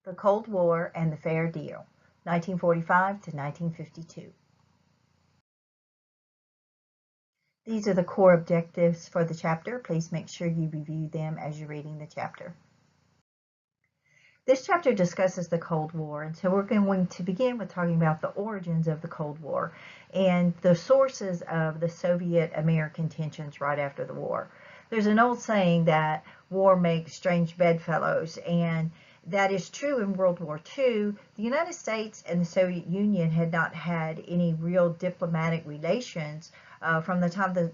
The Cold War and the Fair Deal, 1945 to 1952. These are the core objectives for the chapter. Please make sure you review them as you're reading the chapter. This chapter discusses the Cold War, and so we're going to begin with talking about the origins of the Cold War and the sources of the Soviet-American tensions right after the war. There's an old saying that war makes strange bedfellows, and that is true in World War II. The United States and the Soviet Union had not had any real diplomatic relations from the time that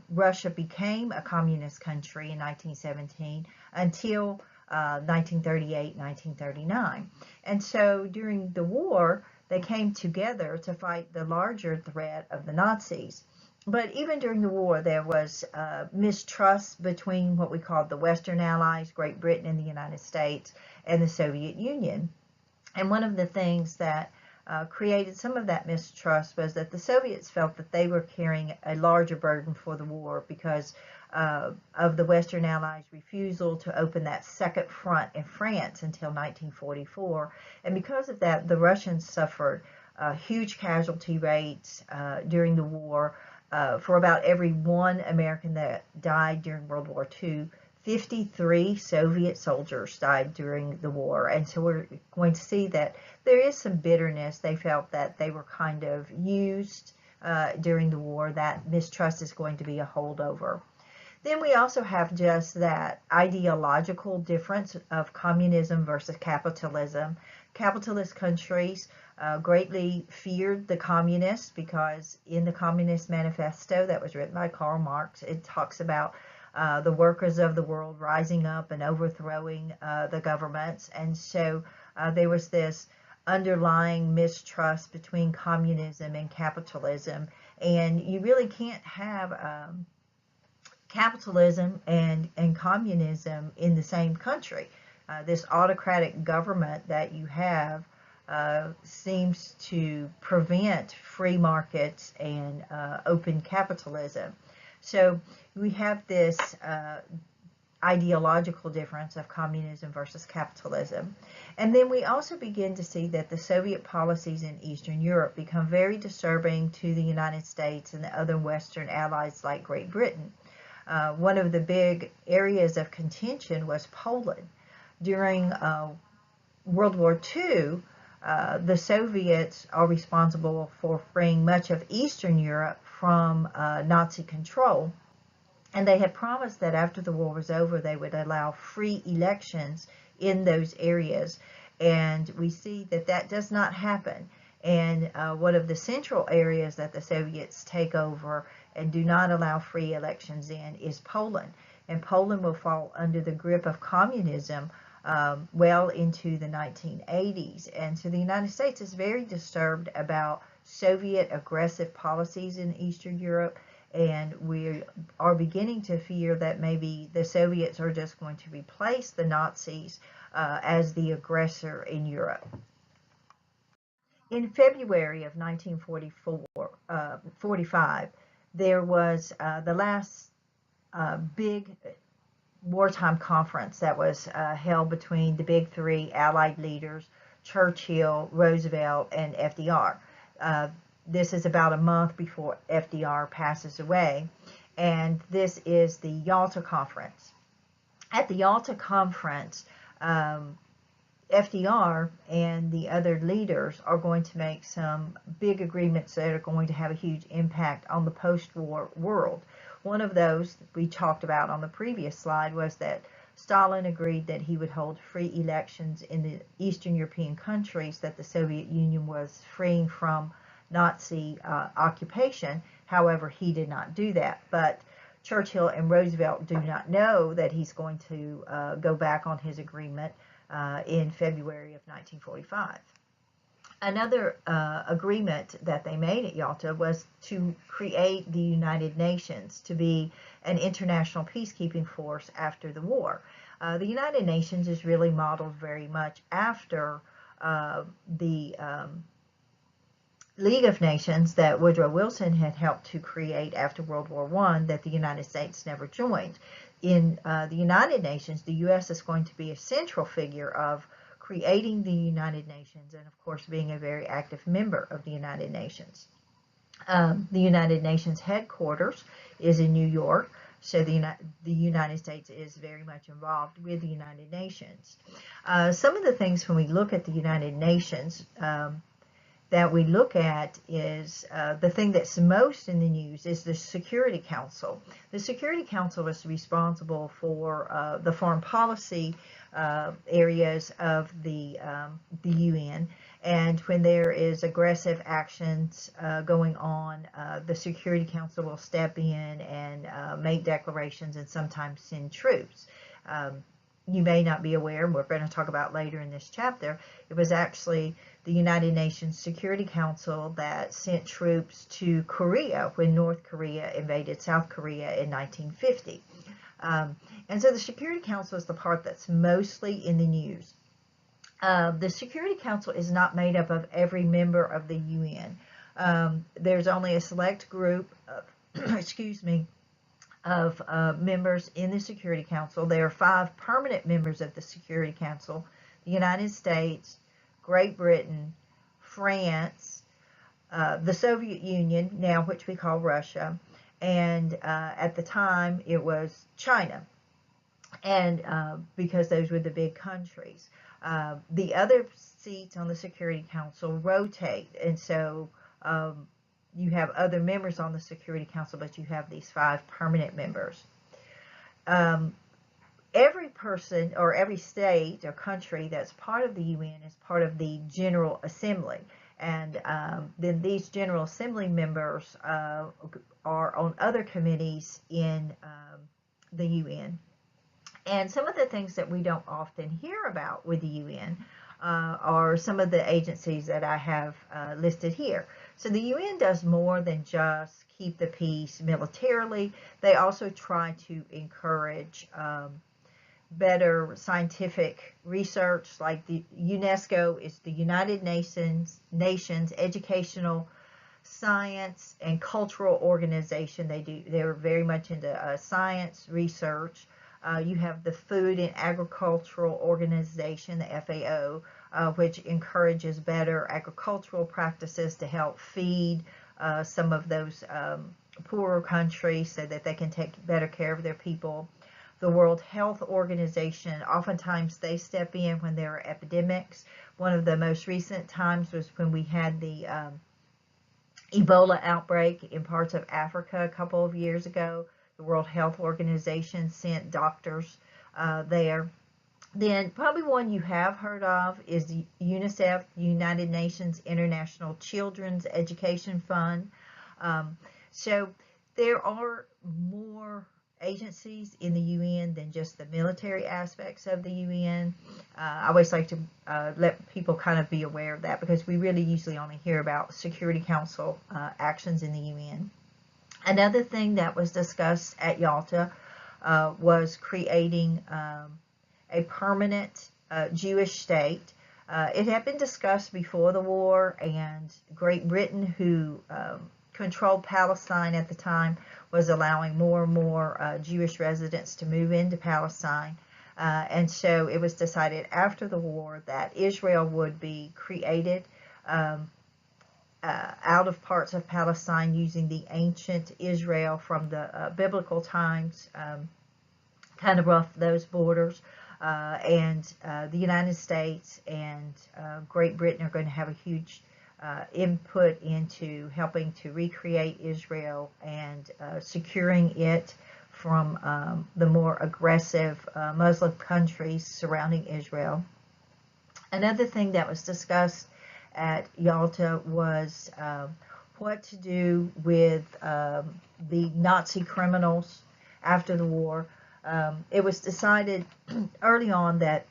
Russia became a communist country in 1917 until 1938, 1939. And so during the war, they came together to fight the larger threat of the Nazis. But even during the war, there was mistrust between what we called the Western Allies, Great Britain and the United States, and the Soviet Union. And one of the things that created some of that mistrust was that the Soviets felt that they were carrying a larger burden for the war because of the Western Allies' refusal to open that second front in France until 1944. And because of that, the Russians suffered huge casualty rates during the war. For about every one American that died during World War II, 53 Soviet soldiers died during the war. And so we're going to see that there is some bitterness. They felt that they were kind of used during the war. That mistrust is going to be a holdover. Then we also have just that ideological difference of communism versus capitalism. Capitalist countries greatly feared the communists because in the Communist Manifesto that was written by Karl Marx, it talks about the workers of the world rising up and overthrowing the governments. And so there was this underlying mistrust between communism and capitalism. And you really can't have capitalism and communism in the same country. This autocratic government that you have seems to prevent free markets and open capitalism. So we have this ideological difference of communism versus capitalism. And then we also begin to see that the Soviet policies in Eastern Europe become very disturbing to the United States and the other Western allies like Great Britain. One of the big areas of contention was Poland. During World War II, the Soviets are responsible for freeing much of Eastern Europe from Nazi control. And they had promised that after the war was over, they would allow free elections in those areas. And we see that that does not happen. And one of the central areas that the Soviets take over and do not allow free elections in is Poland. And Poland will fall under the grip of communism well into the 1980s. And so the United States is very disturbed about Soviet aggressive policies in Eastern Europe. And we are beginning to fear that maybe the Soviets are just going to replace the Nazis as the aggressor in Europe. In February of 1945, there was the last big wartime conference that was held between the big three Allied leaders, Churchill, Roosevelt, and FDR. This is about a month before FDR passes away, and this is the Yalta Conference. At the Yalta Conference, FDR and the other leaders are going to make some big agreements that are going to have a huge impact on the post-war world. One of those we talked about on the previous slide was that Stalin agreed that he would hold free elections in the Eastern European countries that the Soviet Union was freeing from Nazi occupation. However, he did not do that. But Churchill and Roosevelt do not know that he's going to go back on his agreement in February of 1945. Another agreement that they made at Yalta was to create the United Nations to be an international peacekeeping force after the war. The United Nations is really modeled very much after the League of Nations that Woodrow Wilson had helped to create after World War I that the United States never joined. In the United Nations, the U.S. is going to be a central figure of creating the United Nations, and of course being a very active member of the United Nations. The United Nations headquarters is in New York, so the United States is very much involved with the United Nations. Some of the things when we look at the United Nations that we look at is the thing that's most in the news is the Security Council. The Security Council is responsible for the foreign policy areas of the UN. And when there is aggressive actions going on, the Security Council will step in and make declarations and sometimes send troops. You may not be aware, and we're going to talk about later in this chapter, it was actually the United Nations Security Council that sent troops to Korea when North Korea invaded South Korea in 1950. And so the Security Council is the part that's mostly in the news. The Security Council is not made up of every member of the UN. There's only a select group of members in the Security Council. There are 5 permanent members of the Security Council: the United States, Great Britain, France, the Soviet Union, now which we call Russia, and at the time it was China, and because those were the big countries. The other seats on the Security Council rotate, and so you have other members on the Security Council, but you have these 5 permanent members. Every person or every state or country that's part of the UN is part of the General Assembly, and then these General Assembly members are on other committees in the UN. And some of the things that we don't often hear about with the UN are some of the agencies that I have listed here. So the UN does more than just keep the peace militarily. They also try to encourage better scientific research, like the UNESCO is the United Nations Educational, Science, and Cultural Organization. They're very much into science research. You have the Food and Agricultural Organization, the FAO, which encourages better agricultural practices to help feed some of those poorer countries so that they can take better care of their people. The World Health Organization, oftentimes they step in when there are epidemics. One of the most recent times was when we had the Ebola outbreak in parts of Africa a couple of years ago. The World Health Organization sent doctors there. Then probably one you have heard of is the UNICEF, United Nations International Children's Education Fund. So there are more agencies in the UN than just the military aspects of the UN. I always like to let people kind of be aware of that, because we really usually only hear about Security Council actions in the UN. Another thing that was discussed at Yalta was creating a permanent Jewish state. It had been discussed before the war, and Great Britain, who controlled Palestine at the time, was allowing more and more Jewish residents to move into Palestine. And so it was decided after the war that Israel would be created out of parts of Palestine using the ancient Israel from the biblical times, kind of rough those borders. And the United States and Great Britain are going to have a huge input into helping to recreate Israel and securing it from the more aggressive Muslim countries surrounding Israel. Another thing that was discussed at Yalta was what to do with the Nazi criminals after the war. It was decided early on that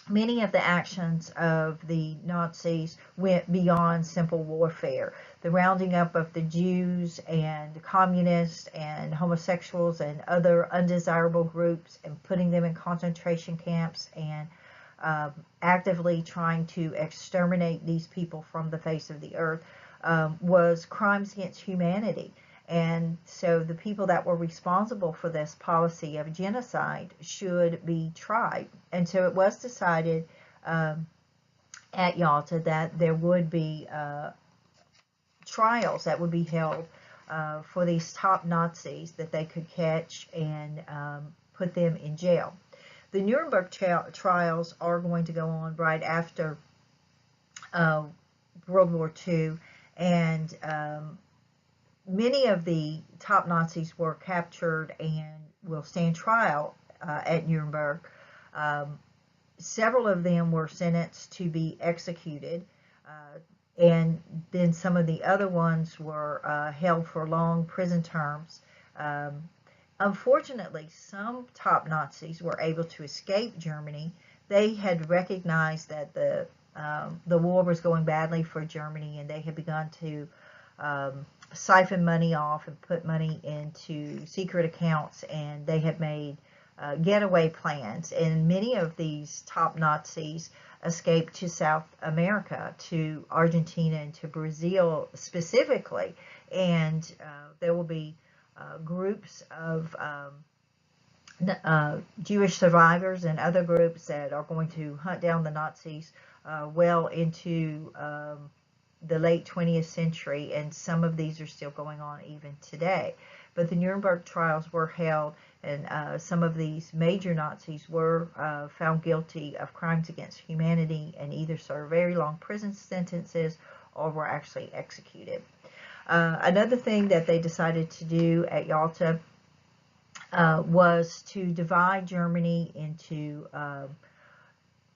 many of the actions of the Nazis went beyond simple warfare. The rounding up of the Jews and the communists and homosexuals and other undesirable groups and putting them in concentration camps and actively trying to exterminate these people from the face of the earth was crimes against humanity. And so the people that were responsible for this policy of genocide should be tried. And so it was decided at Yalta, that there would be trials that would be held for these top Nazis that they could catch and put them in jail. The Nuremberg trials are going to go on right after World War II, and many of the top Nazis were captured and will stand trial at Nuremberg. Several of them were sentenced to be executed, and then some of the other ones were held for long prison terms. Unfortunately, some top Nazis were able to escape Germany. They had recognized that the war was going badly for Germany, and they had begun to siphon money off and put money into secret accounts, and they had made getaway plans. And many of these top Nazis escaped to South America, to Argentina and to Brazil specifically. And there will be groups of Jewish survivors and other groups that are going to hunt down the Nazis well into the late 20th century, and some of these are still going on even today. But the Nuremberg trials were held, and some of these major Nazis were found guilty of crimes against humanity and either served very long prison sentences or were actually executed. Another thing that they decided to do at Yalta was to divide Germany into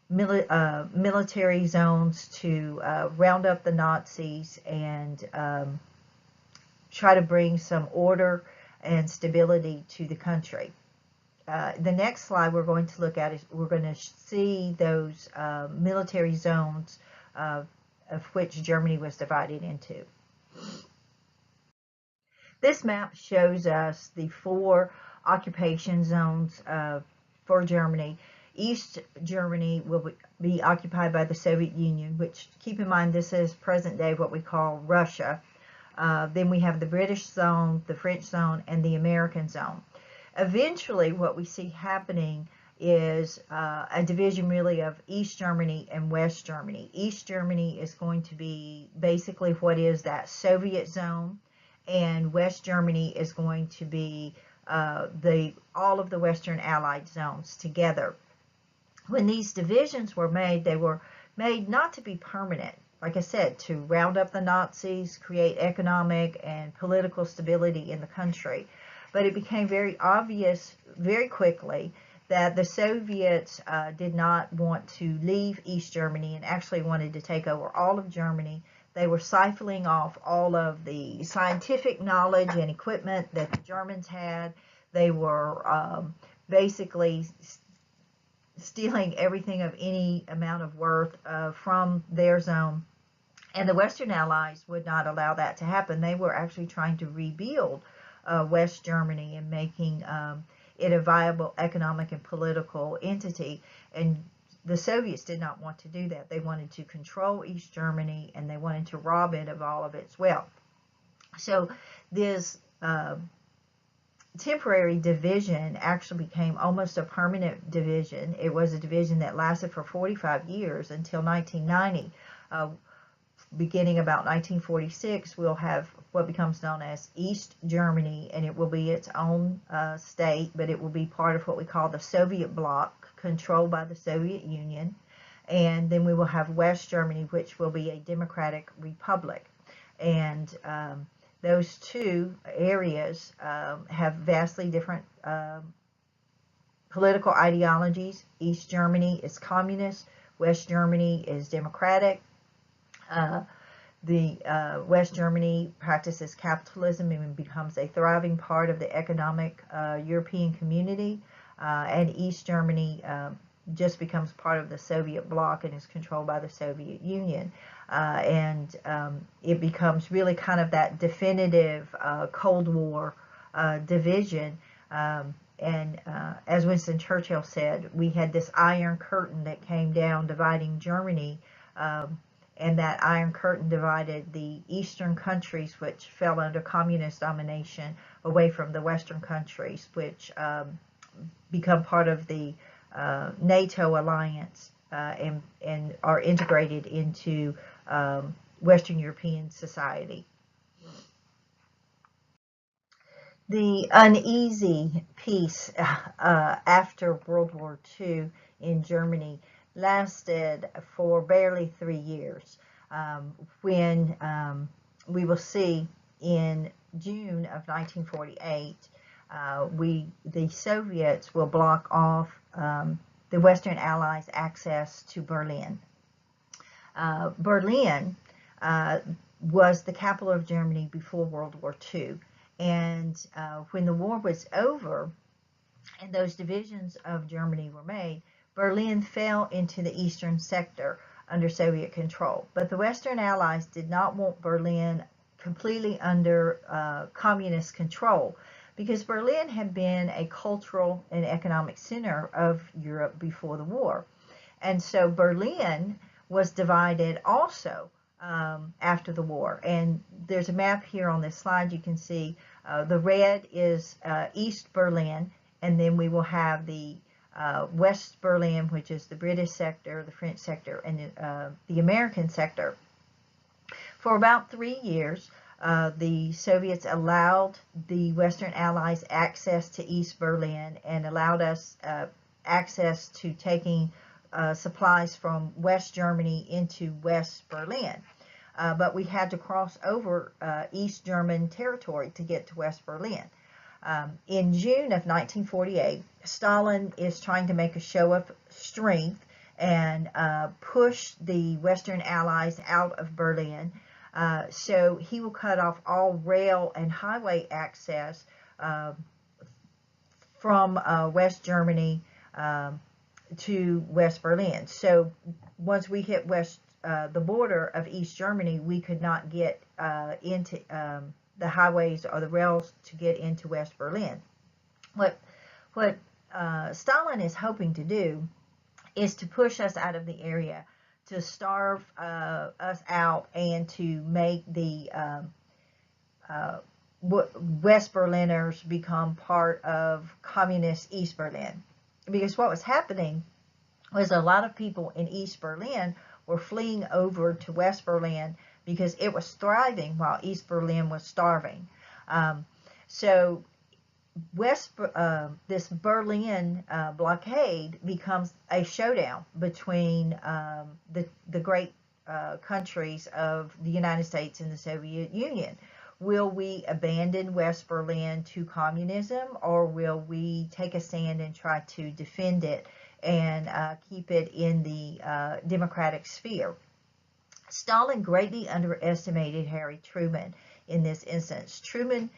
military zones to round up the Nazis and try to bring some order and stability to the country. The next slide we're going to look at is we're going to see those military zones of which Germany was divided into. This map shows us the 4 occupation zones for Germany. East Germany will be occupied by the Soviet Union, which, keep in mind, this is present day what we call Russia. Then we have the British zone, the French zone, and the American zone. Eventually, what we see happening is a division really of East Germany and West Germany. East Germany is going to be basically what is that Soviet zone, and West Germany is going to be all of the Western Allied zones together. When these divisions were made, they were made not to be permanent. Like I said, to round up the Nazis, create economic and political stability in the country. But it became very obvious very quickly that the Soviets did not want to leave East Germany and actually wanted to take over all of Germany. They were siphoning off all of the scientific knowledge and equipment that the Germans had. They were basically stealing everything of any amount of worth from their zone. And the Western Allies would not allow that to happen. They were actually trying to rebuild West Germany and making it a viable economic and political entity. And the Soviets did not want to do that. They wanted to control East Germany, and they wanted to rob it of all of its wealth. So this temporary division actually became almost a permanent division. It was a division that lasted for 45 years until 1990. Beginning about 1946, we'll have what becomes known as East Germany, and it will be its own state, but it will be part of what we call the Soviet bloc, controlled by the Soviet Union. And then we will have West Germany, which will be a democratic republic. And those two areas have vastly different political ideologies. East Germany is communist, West Germany is democratic. West Germany practices capitalism and becomes a thriving part of the economic European community, and East Germany just becomes part of the Soviet bloc and is controlled by the Soviet Union. And it becomes really kind of that definitive Cold War division. And as Winston Churchill said, we had this Iron Curtain that came down dividing Germany, and that Iron Curtain divided the eastern countries, which fell under communist domination, away from the western countries, which become part of the NATO alliance and are integrated into Western European society. The uneasy peace after World War II in Germany lasted for barely 3 years, when we will see in June of 1948, the Soviets will block off the Western Allies' access to Berlin. Berlin was the capital of Germany before World War II. And when the war was over and those divisions of Germany were made, Berlin fell into the eastern sector under Soviet control. But the Western Allies did not want Berlin completely under communist control, because Berlin had been a cultural and economic center of Europe before the war. And so Berlin was divided also after the war. And there's a map here on this slide. You can see the red is East Berlin, and then we will have the West Berlin, which is the British sector, the French sector, and the American sector. For about 3 years, the Soviets allowed the Western Allies access to East Berlin and allowed us access to taking supplies from West Germany into West Berlin. But we had to cross over East German territory to get to West Berlin. In June of 1948, Stalin is trying to make a show of strength and push the Western Allies out of Berlin. So he will cut off all rail and highway access from West Germany to West Berlin. So once we hit the border of East Germany, we could not get into the highways or the rails to get into West Berlin. What Stalin is hoping to do is to push us out of the area, to starve us out, and to make the West Berliners become part of communist East Berlin. Because what was happening was a lot of people in East Berlin were fleeing over to West Berlin because it was thriving while East Berlin was starving. So this Berlin blockade becomes a showdown between the great countries of the United States and the Soviet Union. Will we abandon West Berlin to communism, or will we take a stand and try to defend it and keep it in the democratic sphere? Stalin greatly underestimated Harry Truman in this instance. Truman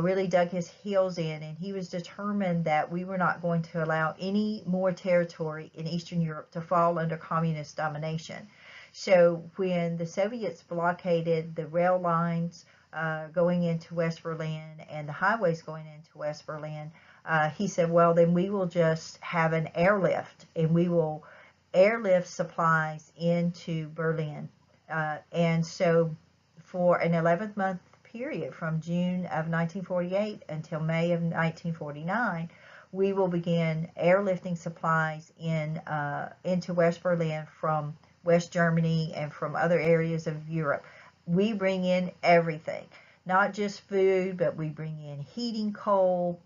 really dug his heels in, and he was determined that we were not going to allow any more territory in Eastern Europe to fall under communist domination. So when the Soviets blockaded the rail lines going into West Berlin and the highways going into West Berlin, he said, well, then we will just have an airlift, and we will airlift supplies into Berlin. And so for an 11-month period from June of 1948 until May of 1949, we will begin airlifting supplies into West Berlin from West Germany and from other areas of Europe. We bring in everything, not just food, but we bring in heating coal,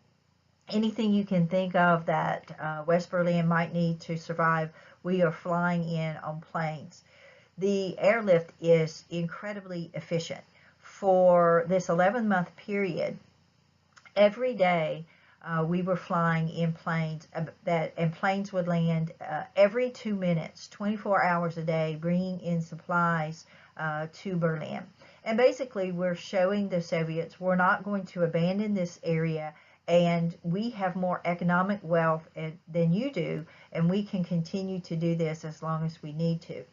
anything you can think of that West Berlin might need to survive. We are flying in on planes. The airlift is incredibly efficient. For this 11-month period, every day we were flying in planes, and planes would land every 2 minutes, 24 hours a day, bringing in supplies to Berlin. And basically, we're showing the Soviets we're not going to abandon this area, and we have more economic wealth than you do, and we can continue to do this as long as we need to.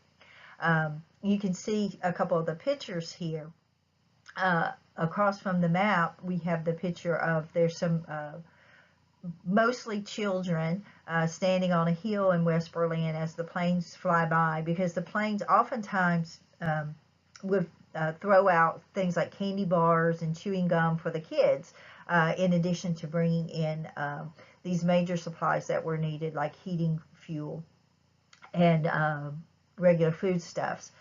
You can see a couple of the pictures here. Across from the map, we have the picture of, there's some mostly children standing on a hill in West Berlin as the planes fly by, because the planes oftentimes would throw out things like candy bars and chewing gum for the kids, in addition to bringing in these major supplies that were needed, like heating fuel. and regular foodstuffs.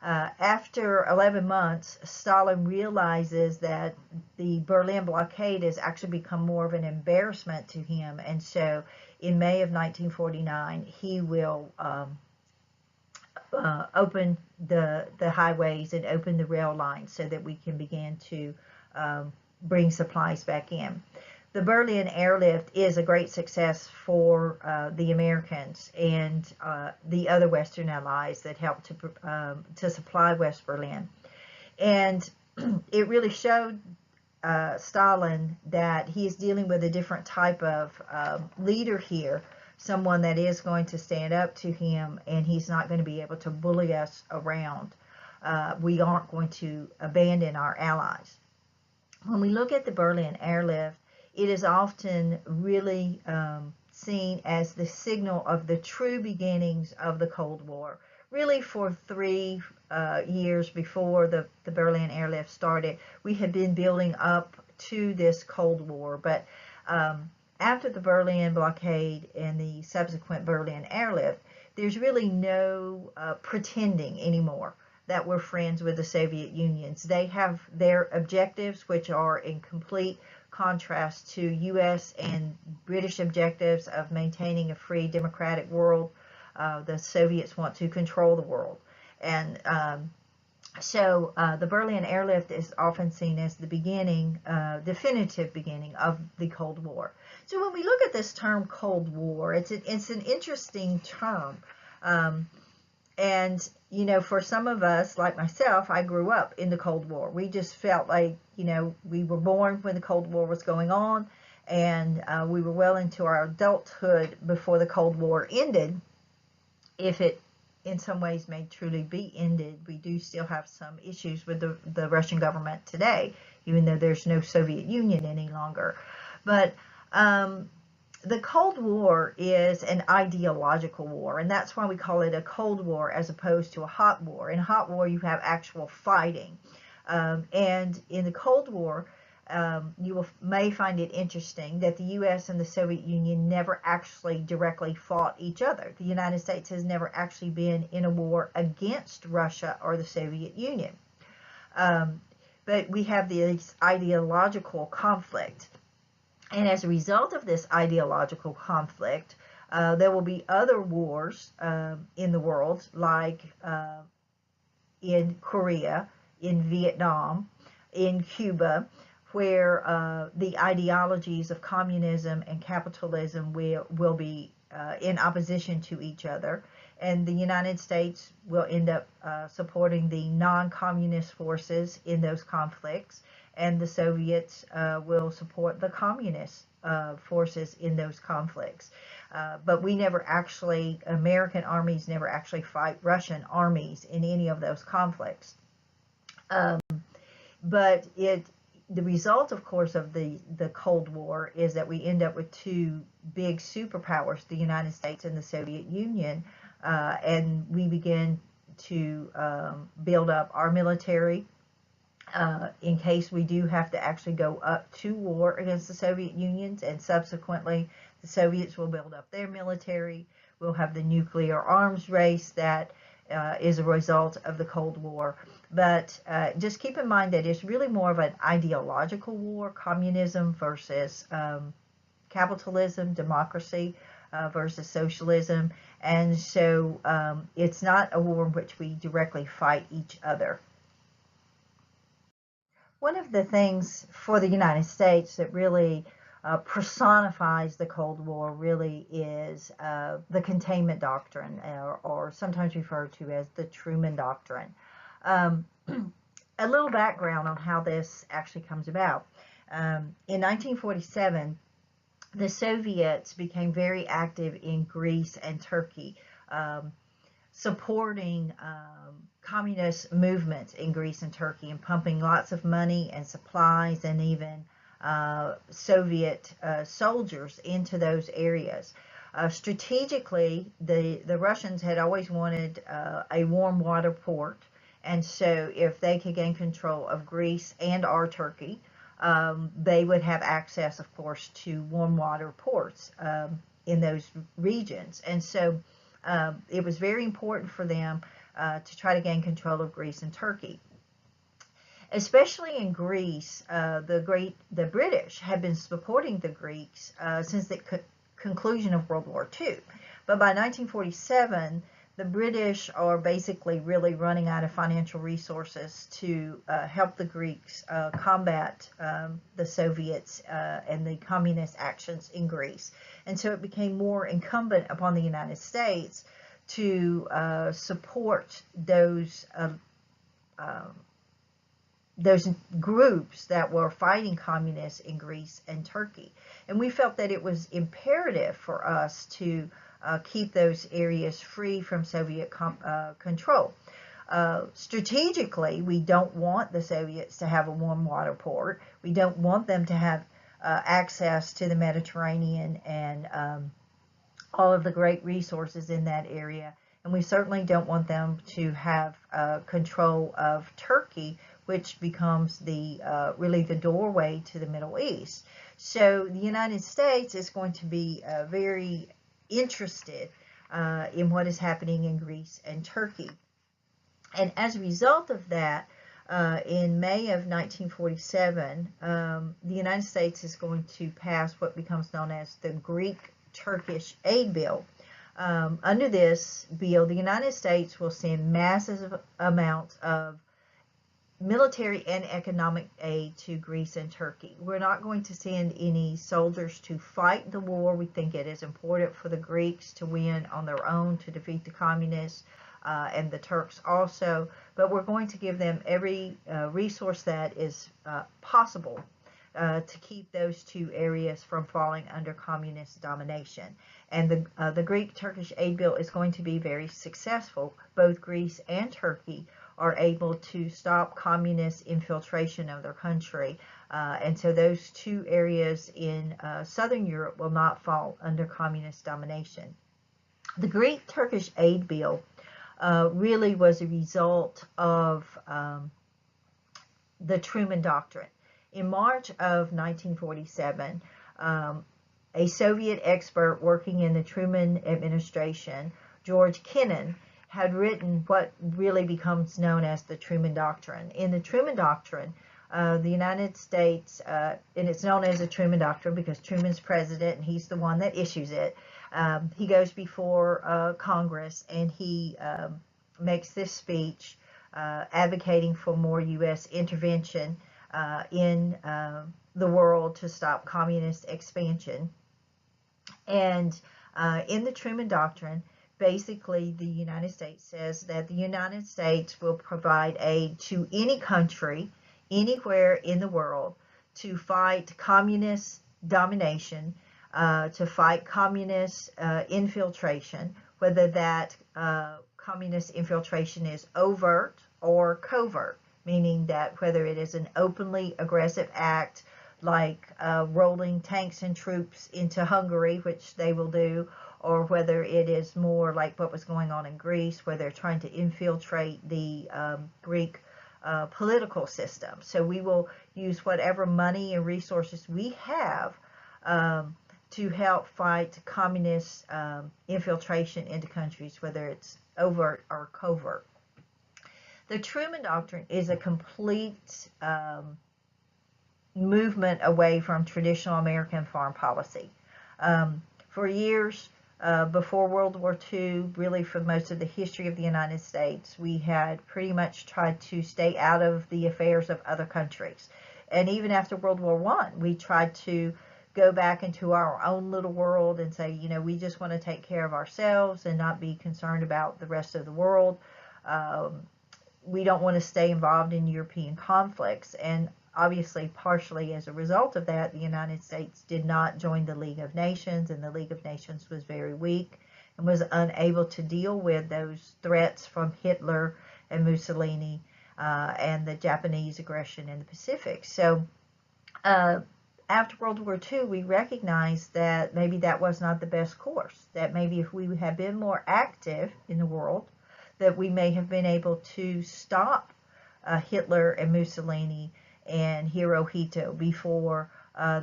After 11 months, Stalin realizes that the Berlin blockade has actually become more of an embarrassment to him, and so in May of 1949, he will open the highways and open the rail lines so that we can begin to bring supplies back in. The Berlin airlift is a great success for the Americans and the other Western allies that helped to supply West Berlin. And it really showed Stalin that he is dealing with a different type of leader here, someone that is going to stand up to him, and he's not going to be able to bully us around. We aren't going to abandon our allies. When we look at the Berlin airlift, it is often really seen as the signal of the true beginnings of the Cold War. Really, for 3 years before the Berlin airlift started, we had been building up to this Cold War. But after the Berlin blockade and the subsequent Berlin airlift, there's really no pretending anymore that we're friends with the Soviet Union. They have their objectives, which are in complete contrast to U.S. and British objectives of maintaining a free democratic world. The Soviets want to control the world. And so the Berlin airlift is often seen as the beginning, definitive beginning of the Cold War. So when we look at this term Cold War, it's an interesting term. And, you know, for some of us, like myself, I grew up in the Cold War. We just felt like, you know, we were born when the Cold War was going on, and we were well into our adulthood before the Cold War ended. If it, in some ways, may truly be ended, we do still have some issues with the Russian government today, even though there's no Soviet Union any longer. But the Cold War is an ideological war, and that's why we call it a Cold War as opposed to a hot war. In a hot war, you have actual fighting. And in the Cold War, you may find it interesting that the U.S. and the Soviet Union never actually directly fought each other. The United States has never actually been in a war against Russia or the Soviet Union. But we have this ideological conflict. And as a result of this ideological conflict, there will be other wars in the world, like in Korea, in Vietnam, in Cuba, where the ideologies of communism and capitalism will be in opposition to each other. And the United States will end up supporting the non-communist forces in those conflicts, and the Soviets will support the communist forces in those conflicts. But we never actually, American armies never actually fight Russian armies in any of those conflicts. But the result, of course, of the Cold War is that we end up with two big superpowers, the United States and the Soviet Union, and we begin to build up our military in case we do have to actually go up to war against the Soviet Union, and subsequently the Soviets will build up their military. We'll have the nuclear arms race that is a result of the Cold War. But just keep in mind that it's really more of an ideological war, communism versus capitalism, democracy versus socialism. And so it's not a war in which we directly fight each other. One of the things for the United States that really personifies the Cold War really is the containment doctrine, or sometimes referred to as the Truman Doctrine. A little background on how this actually comes about. In 1947, the Soviets became very active in Greece and Turkey, supporting communist movements in Greece and Turkey, and pumping lots of money and supplies and even Soviet soldiers into those areas. Strategically, the Russians had always wanted a warm water port, and so if they could gain control of Greece and or Turkey, they would have access, of course, to warm water ports in those regions. And so it was very important for them to try to gain control of Greece and Turkey. Especially in Greece, the British had been supporting the Greeks since the conclusion of World War II. But by 1947, the British are basically really running out of financial resources to help the Greeks combat the Soviets and the communist actions in Greece. And so it became more incumbent upon the United States to support those groups that were fighting communists in Greece and Turkey. And we felt that it was imperative for us to keep those areas free from Soviet control. Strategically, we don't want the Soviets to have a warm water port. We don't want them to have access to the Mediterranean and all of the great resources in that area. And we certainly don't want them to have control of Turkey, which becomes really the doorway to the Middle East. So the United States is going to be very interested in what is happening in Greece and Turkey. And as a result of that, in May of 1947, the United States is going to pass what becomes known as the Greek-Turkish Aid Bill. Under this bill, the United States will send massive amounts of military and economic aid to Greece and Turkey. We're not going to send any soldiers to fight the war. We think it is important for the Greeks to win on their own to defeat the communists and the Turks also, but we're going to give them every resource that is possible to keep those two areas from falling under communist domination. And the Greek-Turkish aid bill is going to be very successful. Both Greece and Turkey are able to stop communist infiltration of their country. And so those two areas in Southern Europe will not fall under communist domination. The Greek-Turkish aid bill really was a result of the Truman Doctrine. In March of 1947, a Soviet expert working in the Truman administration, George Kennan, had written what really becomes known as the Truman Doctrine. In the Truman Doctrine, the United States, and it's known as the Truman Doctrine because Truman's president and he's the one that issues it. He goes before Congress and he makes this speech advocating for more U.S. intervention in the world to stop communist expansion. And in the Truman Doctrine, basically the United States says that the United States will provide aid to any country, anywhere in the world, to fight communist domination, to fight communist infiltration, whether that communist infiltration is overt or covert, meaning that whether it is an openly aggressive act like rolling tanks and troops into Hungary, which they will do, or whether it is more like what was going on in Greece, where they're trying to infiltrate the Greek political system. So we will use whatever money and resources we have to help fight communist infiltration into countries, whether it's overt or covert. The Truman Doctrine is a complete movement away from traditional American foreign policy. For years, before World War II, really for most of the history of the United States, we had pretty much tried to stay out of the affairs of other countries. And even after World War I, we tried to go back into our own little world and say, you know, we just want to take care of ourselves and not be concerned about the rest of the world. We don't want to stay involved in European conflicts. And obviously, partially as a result of that, the United States did not join the League of Nations, and the League of Nations was very weak and was unable to deal with those threats from Hitler and Mussolini and the Japanese aggression in the Pacific. So after World War II, we recognized that maybe that was not the best course, that maybe if we had been more active in the world, that we may have been able to stop Hitler and Mussolini and Hirohito before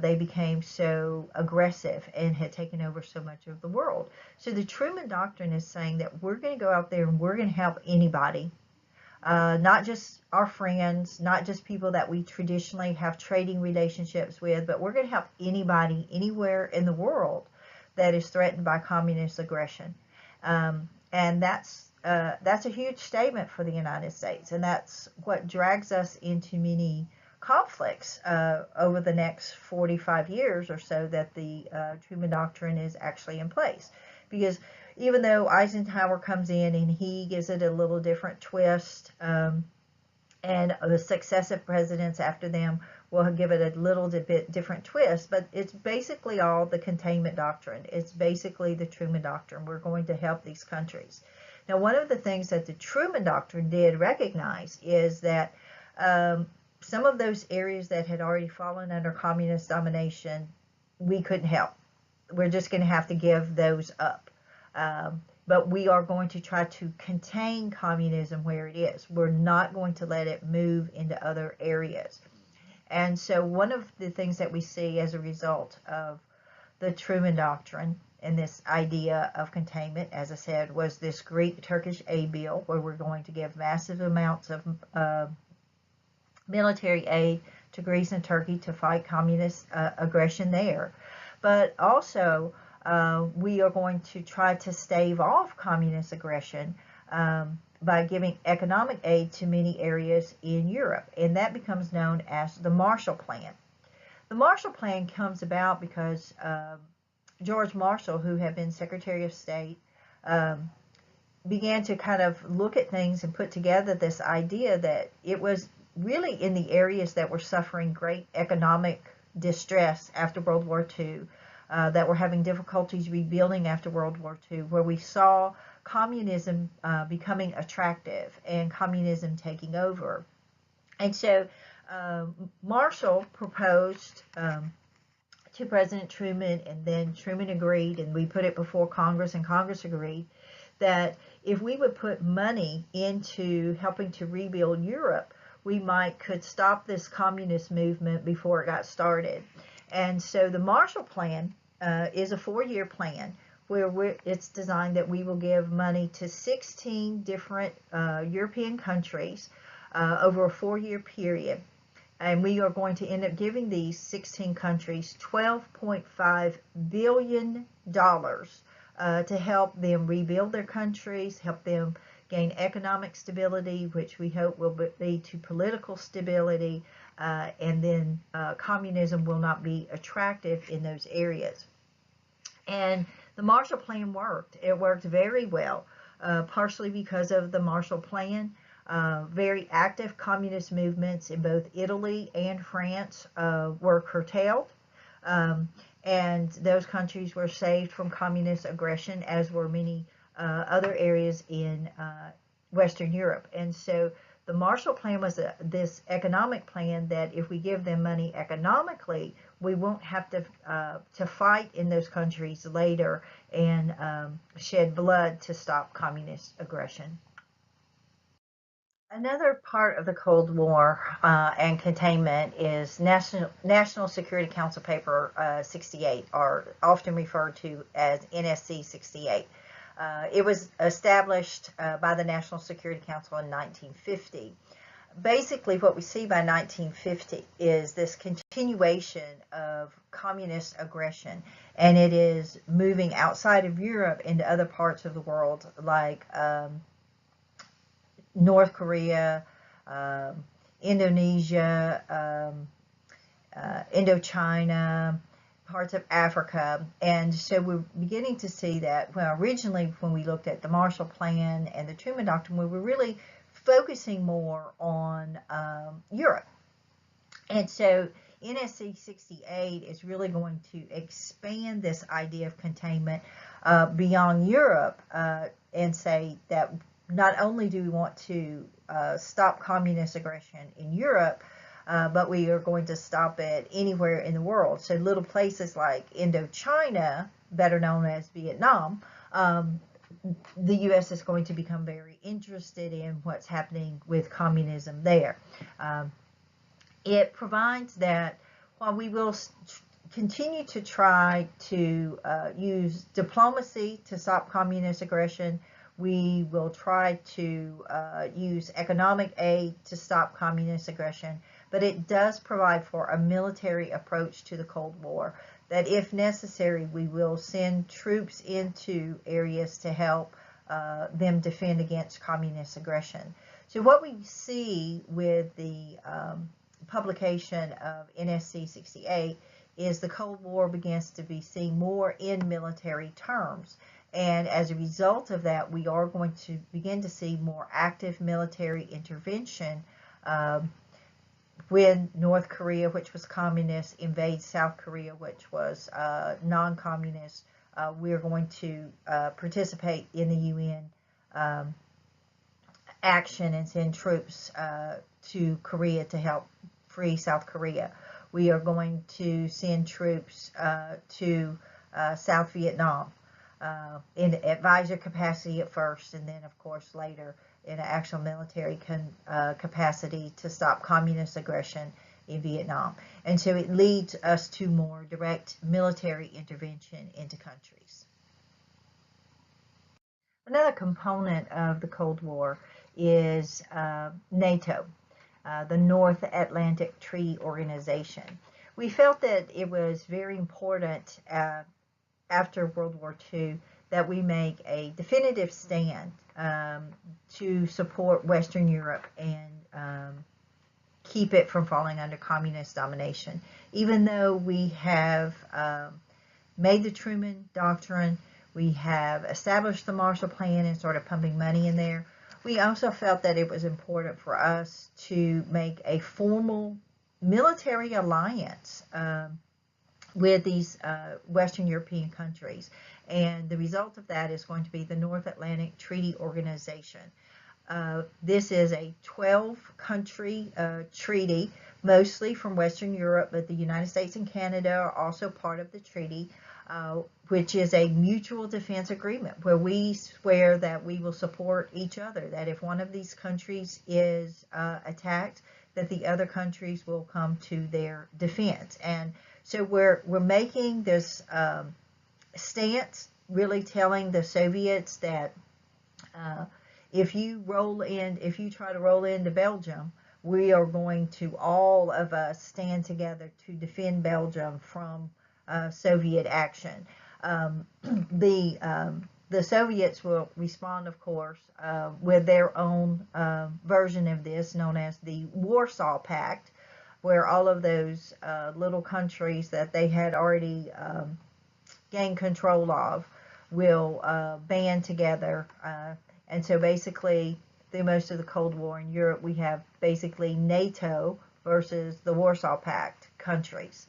they became so aggressive and had taken over so much of the world. So the Truman Doctrine is saying that we're going to go out there and we're going to help anybody, not just our friends, not just people that we traditionally have trading relationships with, but we're going to help anybody, anywhere in the world that is threatened by communist aggression. And that's a huge statement for the United States, and that's what drags us into many conflicts over the next 45 years or so that the Truman Doctrine is actually in place. Because even though Eisenhower comes in and he gives it a little different twist, and the successive presidents after them will give it a little bit different twist, but it's basically all the containment doctrine. It's basically the Truman Doctrine. We're going to help these countries. Now, one of the things that the Truman Doctrine did recognize is that some of those areas that had already fallen under communist domination, we couldn't help. We're just going to have to give those up. But we are going to try to contain communism where it is. We're not going to let it move into other areas. And so one of the things that we see as a result of the Truman Doctrine and this idea of containment, as I said, was this Greek-Turkish aid bill where we're going to give massive amounts of military aid to Greece and Turkey to fight communist aggression there. But also, we are going to try to stave off communist aggression by giving economic aid to many areas in Europe, and that becomes known as the Marshall Plan. The Marshall Plan comes about because George Marshall, who had been Secretary of State, began to kind of look at things and put together this idea that it was really in the areas that were suffering great economic distress after World War II, that were having difficulties rebuilding after World War II, where we saw communism becoming attractive and communism taking over. And so Marshall proposed to President Truman, and then Truman agreed, and we put it before Congress, and Congress agreed that if we would put money into helping to rebuild Europe, we could stop this communist movement before it got started. And so the Marshall Plan is a 4-year plan where it's designed that we will give money to 16 different European countries over a 4-year period. And we are going to end up giving these 16 countries $12.5 billion to help them rebuild their countries, help them gain economic stability, which we hope will lead to political stability, and then communism will not be attractive in those areas. And the Marshall Plan worked. It worked very well, partially because of the Marshall Plan. Very active communist movements in both Italy and France were curtailed, and those countries were saved from communist aggression, as were many other areas in Western Europe. And so the Marshall Plan was this economic plan that if we give them money economically, we won't have to fight in those countries later and shed blood to stop communist aggression. Another part of the Cold War and containment is National Security Council Paper 68, or often referred to as NSC 68. It was established by the National Security Council in 1950. Basically, what we see by 1950 is this continuation of communist aggression, and it is moving outside of Europe into other parts of the world, like North Korea, Indonesia, Indochina, parts of Africa. And so we're beginning to see that, well, originally when we looked at the Marshall Plan and the Truman Doctrine, we were really focusing more on Europe. And so NSC 68 is really going to expand this idea of containment beyond Europe and say that not only do we want to stop communist aggression in Europe, but we are going to stop it anywhere in the world. So little places like Indochina, better known as Vietnam, the U.S. is going to become very interested in what's happening with communism there. It provides that while we will continue to try to use diplomacy to stop communist aggression, we will try to use economic aid to stop communist aggression, but it does provide for a military approach to the Cold War, that if necessary, we will send troops into areas to help them defend against communist aggression. So what we see with the publication of NSC 68 is the Cold War begins to be seen more in military terms. And as a result of that, we are going to begin to see more active military intervention when North Korea, which was communist, invades South Korea, which was non-communist. We're going to participate in the UN action and send troops to Korea to help free South Korea. We are going to send troops to South Vietnam in advisor capacity at first, and then, of course, later in an actual military capacity to stop communist aggression in Vietnam. And so it leads us to more direct military intervention into countries. Another component of the Cold War is NATO, the North Atlantic Treaty Organization. We felt that it was very important after World War II that we make a definitive stand to support Western Europe and keep it from falling under communist domination. Even though we have made the Truman Doctrine, we have established the Marshall Plan and started pumping money in there, we also felt that it was important for us to make a formal military alliance with these Western European countries. And the result of that is going to be the North Atlantic Treaty Organization. This is a 12-country treaty, mostly from Western Europe, but the United States and Canada are also part of the treaty, which is a mutual defense agreement where we swear that we will support each other, that if one of these countries is attacked, that the other countries will come to their defense. And so we're making this stance, really telling the Soviets that if you try to roll into Belgium, we are going to, all of us, stand together to defend Belgium from Soviet action. The Soviets will respond, of course, with their own version of this, known as the Warsaw Pact, where all of those little countries that they had already gained control of will band together. And so basically, through most of the Cold War in Europe, we have basically NATO versus the Warsaw Pact countries.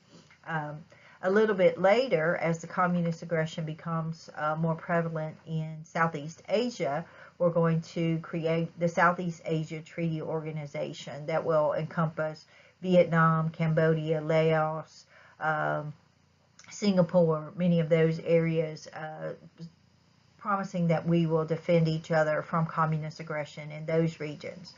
A little bit later, as the communist aggression becomes more prevalent in Southeast Asia, we're going to create the Southeast Asia Treaty Organization that will encompass Vietnam, Cambodia, Laos, Singapore, many of those areas, promising that we will defend each other from communist aggression in those regions.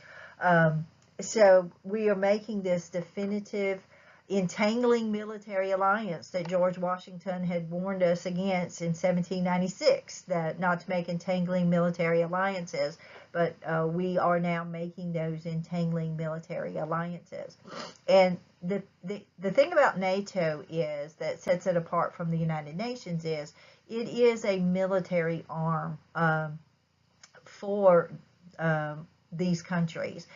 So we are making this definitive entangling military alliance that George Washington had warned us against in 1796, that not to make entangling military alliances, but we are now making those entangling military alliances. And the thing about NATO is that sets it apart from the United Nations is it is a military arm for these countries.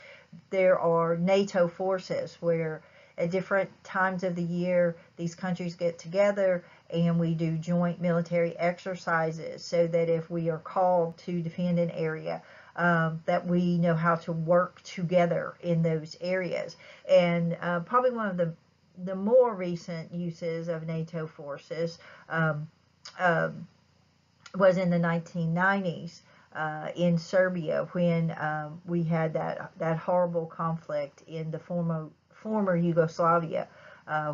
There are NATO forces where at different times of the year, these countries get together and we do joint military exercises so that if we are called to defend an area, that we know how to work together in those areas. And probably one of the more recent uses of NATO forces was in the 1990s in Serbia, when we had that horrible conflict in the former Yugoslavia,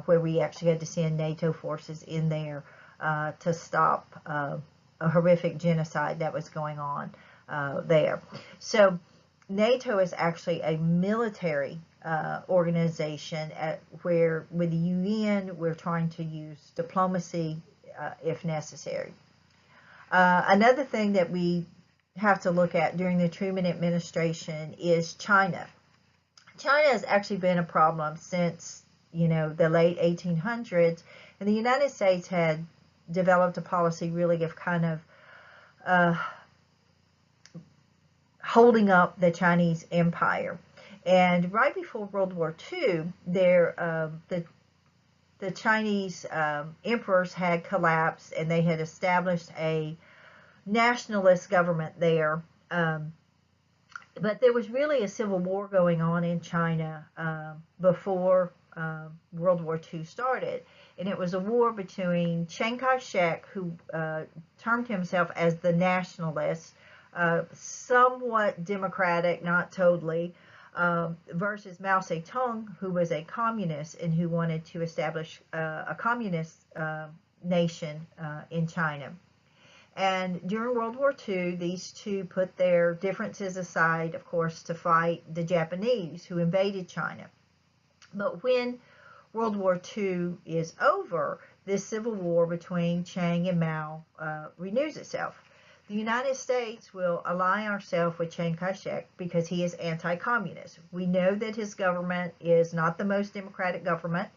where we actually had to send NATO forces in there to stop a horrific genocide that was going on there. So NATO is actually a military organization where with the UN we're trying to use diplomacy if necessary. Another thing that we have to look at during the Truman administration is China. China has actually been a problem since, the late 1800s, and the United States had developed a policy really of kind of holding up the Chinese empire. And right before World War II, the Chinese emperors had collapsed, and they had established a nationalist government there. But there was really a civil war going on in China before World War II started. And it was a war between Chiang Kai-shek, who termed himself as the nationalist, somewhat democratic, not totally, versus Mao Zedong, who was a communist and who wanted to establish a communist nation in China. And during World War II, these two put their differences aside, of course, to fight the Japanese who invaded China. But when World War II is over, this civil war between Chiang and Mao renews itself. The United States will ally ourselves with Chiang Kai-shek because he is anti-communist. We know that his government is not the most democratic government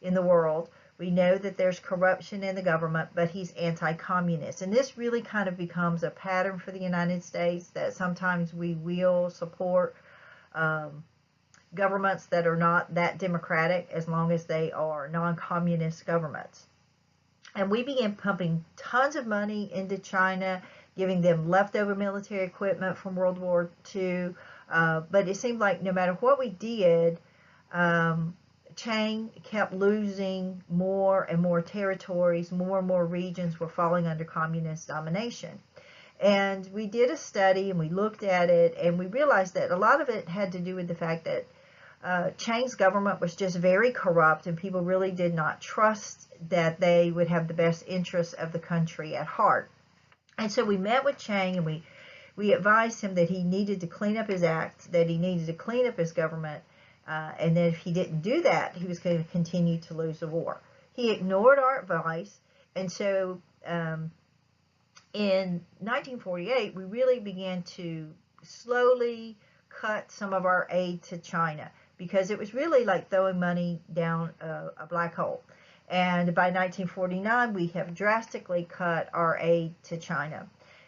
in the world. We know that there's corruption in the government, but he's anti-communist. And this really kind of becomes a pattern for the United States, that sometimes we will support governments that are not that democratic as long as they are non-communist governments. And we began pumping tons of money into China, giving them leftover military equipment from World War II. But it seemed like no matter what we did, Chiang kept losing more and more territories, more and more regions were falling under communist domination. And we did a study and we looked at it, and we realized that a lot of it had to do with the fact that Chiang's government was just very corrupt, and people really did not trust that they would have the best interests of the country at heart. And so we met with Chiang, and we advised him that he needed to clean up his act, that he needed to clean up his government, and that if he didn't do that, he was going to continue to lose the war. He ignored our advice, and so in 1948, we really began to slowly cut some of our aid to China, because it was really like throwing money down a black hole. And by 1949, we have drastically cut our aid to China.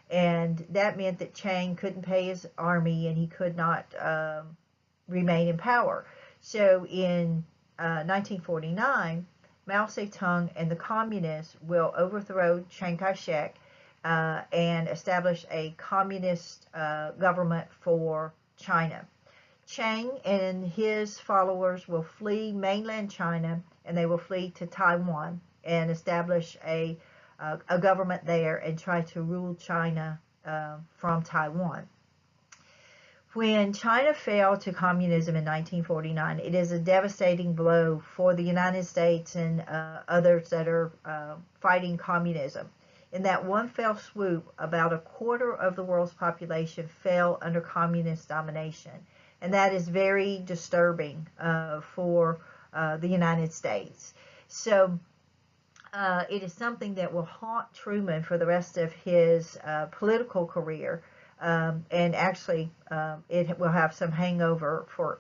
And that meant that Chiang couldn't pay his army, and he could not remain in power. So in 1949, Mao Zedong and the communists will overthrow Chiang Kai-shek and establish a communist government for China. Chiang and his followers will flee mainland China, and they will flee to Taiwan and establish a government there and try to rule China from Taiwan. When China fell to communism in 1949, it is a devastating blow for the United States and others that are fighting communism. In that one fell swoop, about a quarter of the world's population fell under communist domination. And that is very disturbing for the United States. So it is something that will haunt Truman for the rest of his political career. And actually, it will have some hangover for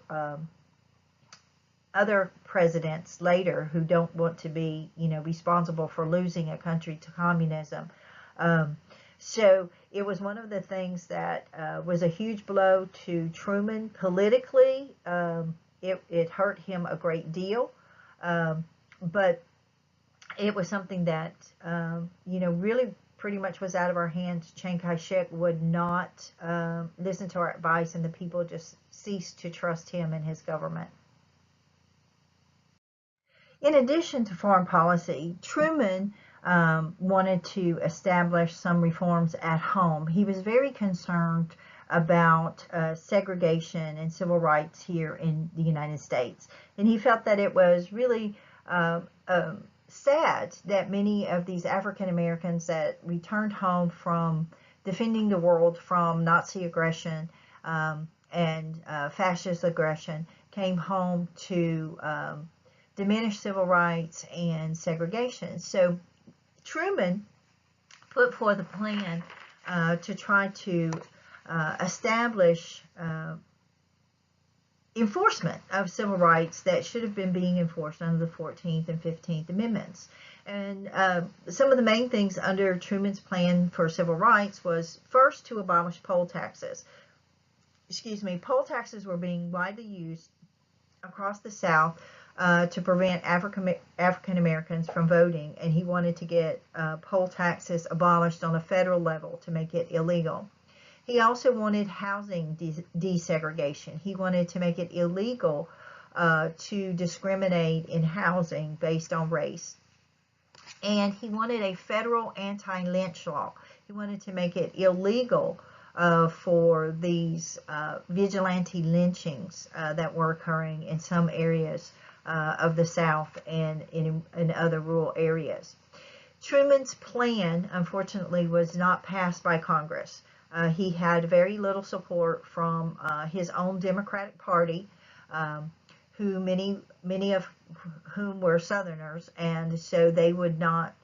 other presidents later who don't want to be, responsible for losing a country to communism. So it was one of the things that was a huge blow to Truman politically. It hurt him a great deal, but it was something that, really pretty much was out of our hands. Chiang Kai-shek would not listen to our advice, and the people just ceased to trust him and his government. In addition to foreign policy, Truman wanted to establish some reforms at home. He was very concerned about segregation and civil rights here in the United States. And he felt that it was really sad that many of these African Americans that returned home from defending the world from Nazi aggression and fascist aggression, came home to diminish civil rights and segregation. So Truman put forth a plan to try to establish enforcement of civil rights that should have been being enforced under the 14th and 15th Amendments. And some of the main things under Truman's plan for civil rights was first to abolish poll taxes. Poll taxes were being widely used across the South to prevent African Americans from voting, and he wanted to get poll taxes abolished on a federal level to make it illegal. He also wanted housing desegregation. He wanted to make it illegal to discriminate in housing based on race. And he wanted a federal anti-lynch law. He wanted to make it illegal for these vigilante lynchings that were occurring in some areas of the South and in other rural areas. Truman's plan, unfortunately, was not passed by Congress. He had very little support from his own Democratic Party, who many of whom were Southerners, and so they would not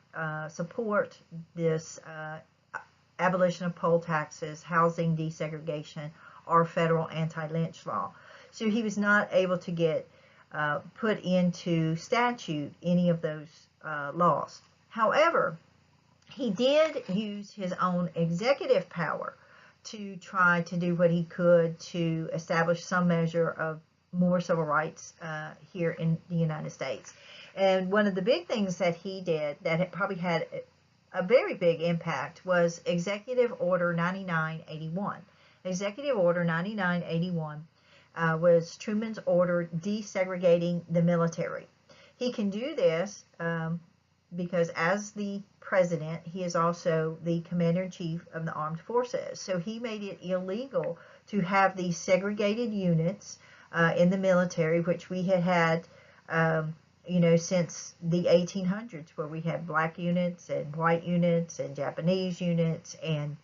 support this abolition of poll taxes, housing desegregation, or federal anti-lynch law. So he was not able to get put into statute any of those laws. However, he did use his own executive power to try to do what he could to establish some measure of more civil rights here in the United States. And one of the big things that he did that probably had a very big impact was Executive Order 9981. Executive Order 9981 was Truman's order desegregating the military. He can do this because as the president, he is also the commander-in-chief of the armed forces. So he made it illegal to have these segregated units in the military, which we had since the 1800s, where we had black units and white units and Japanese units. And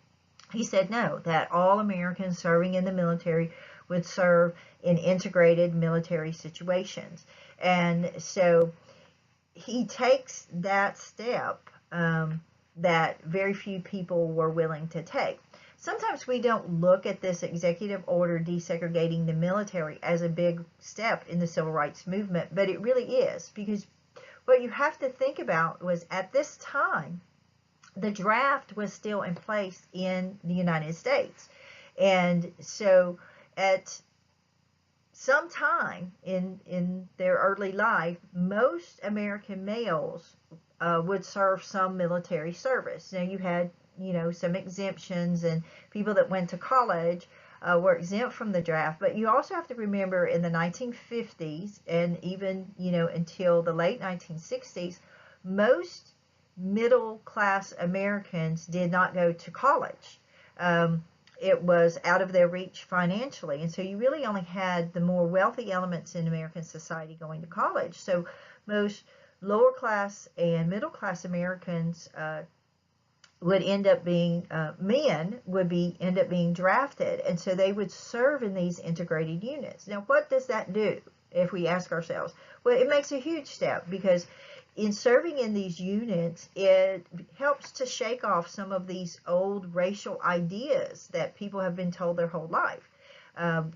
he said no, that all Americans serving in the military would serve in integrated military situations. And so he takes that step that very few people were willing to take. Sometimes we don't look at this executive order desegregating the military as a big step in the civil rights movement, but it really is, because what you have to think about was at this time, the draft was still in place in the United States. And so at some time in their early life, most American males would serve some military service. Now you had, some exemptions, and people that went to college were exempt from the draft. But you also have to remember in the 1950s and even, until the late 1960s, most middle-class Americans did not go to college. It was out of their reach financially. And so you really only had the more wealthy elements in American society going to college. So most lower class and middle class Americans would end up being, men would end up being drafted. And so they would serve in these integrated units. Now, what does that do if we ask ourselves? Well, it makes a huge step, because in serving in these units, it helps to shake off some of these old racial ideas that people have been told their whole life.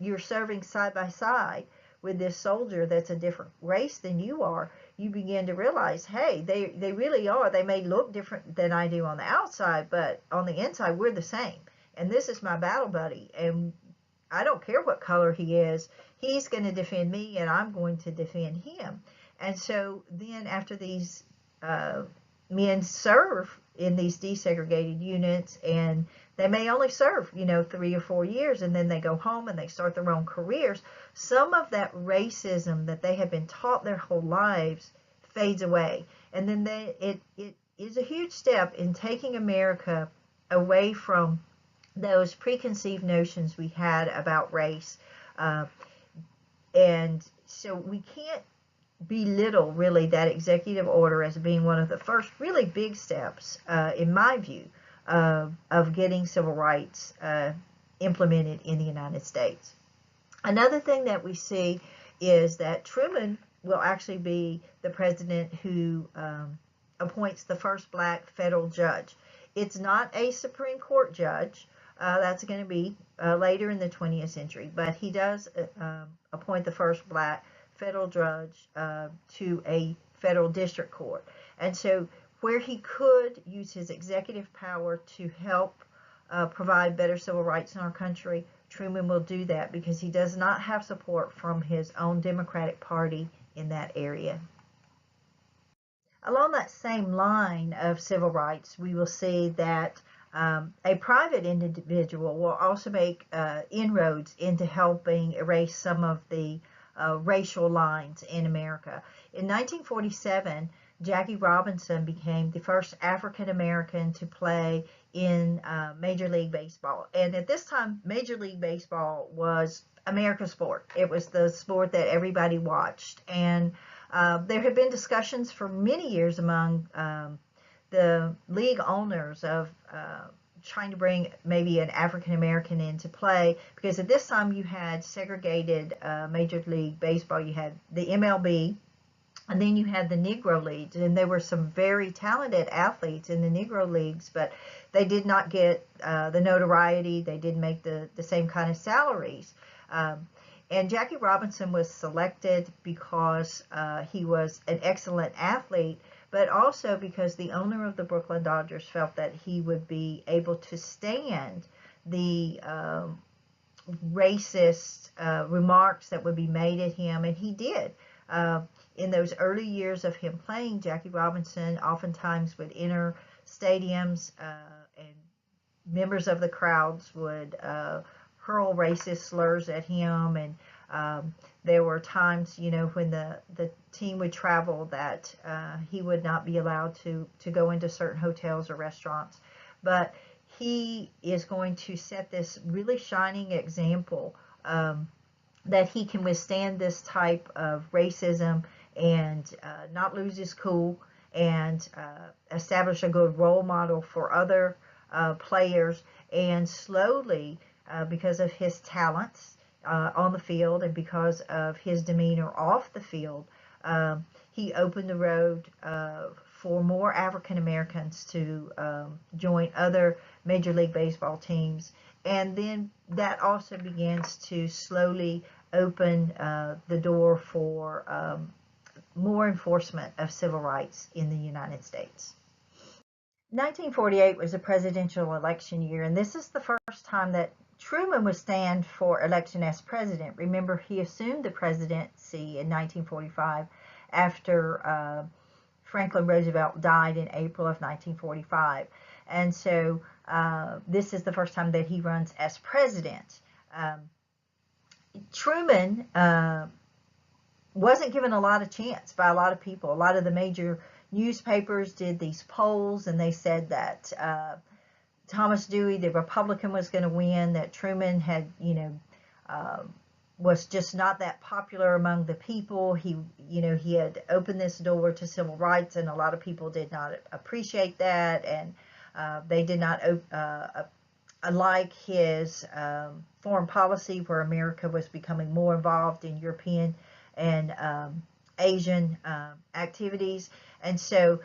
You're serving side by side with this soldier that's a different race than you are. You begin to realize, hey, they really are. They may look different than I do on the outside, but on the inside, we're the same. And this is my battle buddy. And I don't care what color he is. He's going to defend me, and I'm going to defend him. And so then after these men serve in these desegregated units, and they may only serve, 3 or 4 years, and then they go home and they start their own careers, some of that racism that they have been taught their whole lives fades away. And then it is a huge step in taking America away from those preconceived notions we had about race. And so we can't belittle really that executive order as being one of the first really big steps, in my view, of getting civil rights implemented in the United States. Another thing that we see is that Truman will actually be the president who appoints the first black federal judge. It's not a Supreme Court judge. That's going to be later in the 20th century, but he does appoint the first black federal judge to a federal district court. And so where he could use his executive power to help provide better civil rights in our country, Truman will do that because he does not have support from his own Democratic Party in that area. Along that same line of civil rights, we will see that a private individual will also make inroads into helping erase some of the racial lines in America. In 1947, Jackie Robinson became the first African American to play in Major League Baseball. And at this time, Major League Baseball was America's sport. It was the sport that everybody watched. And there had been discussions for many years among the league owners of trying to bring maybe an African American into play, because at this time you had segregated Major League Baseball. You had the MLB, and then you had the Negro Leagues, and there were some very talented athletes in the Negro Leagues, but they did not get the notoriety. They didn't make the same kind of salaries. And Jackie Robinson was selected because he was an excellent athlete, but also because the owner of the Brooklyn Dodgers felt that he would be able to stand the racist remarks that would be made at him, and he did. In those early years of him playing, Jackie Robinson oftentimes would enter stadiums and members of the crowds would hurl racist slurs at him, and there were times, you know, when the team would travel that he would not be allowed to go into certain hotels or restaurants. But he is going to set this really shining example that he can withstand this type of racism and not lose his cool, and establish a good role model for other players, and slowly, because of his talents on the field and because of his demeanor off the field, he opened the road for more African Americans to join other Major League Baseball teams. And then that also begins to slowly open the door for more enforcement of civil rights in the United States. 1948 was a presidential election year, and this is the first time that Truman would stand for election as president. Remember, he assumed the presidency in 1945 after Franklin Roosevelt died in April of 1945. And so this is the first time that he runs as president. Truman wasn't given a lot of chance by a lot of people. A lot of the major newspapers did these polls, and they said that Thomas Dewey, the Republican, was going to win, that Truman had, you know, was just not that popular among the people. He, you know, he had opened this door to civil rights, and a lot of people did not appreciate that, and they did not like his foreign policy, where America was becoming more involved in European and Asian activities. And so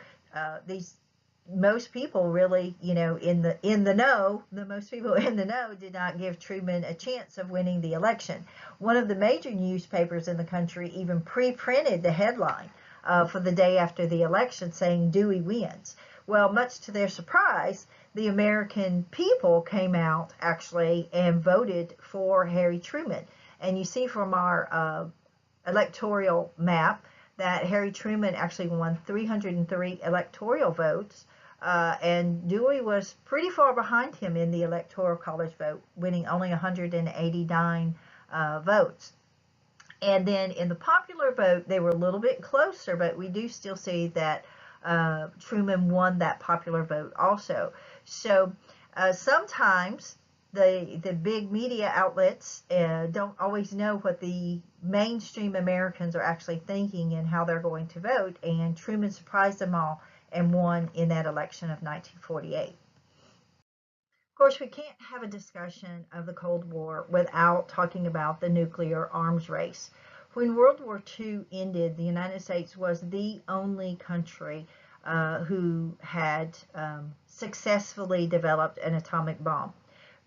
most people really, you know, most people in the know did not give Truman a chance of winning the election. One of the major newspapers in the country even pre-printed the headline for the day after the election saying Dewey wins. Well, much to their surprise, the American people came out actually and voted for Harry Truman. And you see from our electoral map that Harry Truman actually won 303 electoral votes, and Dewey was pretty far behind him in the Electoral College vote, winning only 189 votes. And then in the popular vote, they were a little bit closer, but we do still see that Truman won that popular vote also. So sometimes the big media outlets don't always know what the mainstream Americans are actually thinking and how they're going to vote, and Truman surprised them all and won in that election of 1948. Of course, we can't have a discussion of the Cold War without talking about the nuclear arms race. When World War II ended, the United States was the only country who had successfully developed an atomic bomb.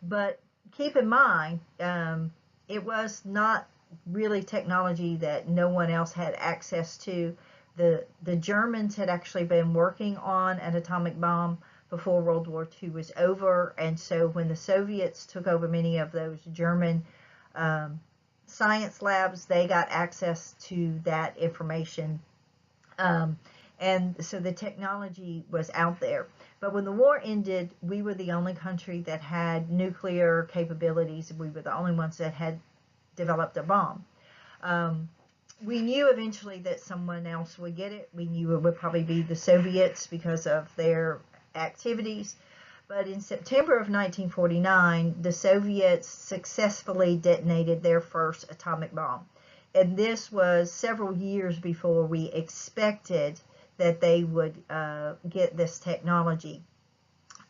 But keep in mind, it was not really technology that no one else had access to. The Germans had actually been working on an atomic bomb before World War II was over, and so when the Soviets took over many of those German um, science labs, they got access to that information. Um, and so the technology was out there. But when the war ended, we were the only country that had nuclear capabilities. We were the only ones that had developed a bomb. Um, we knew eventually that someone else would get it. We knew it would probably be the Soviets because of their activities. But in September of 1949, the Soviets successfully detonated their first atomic bomb. And this was several years before we expected that they would get this technology.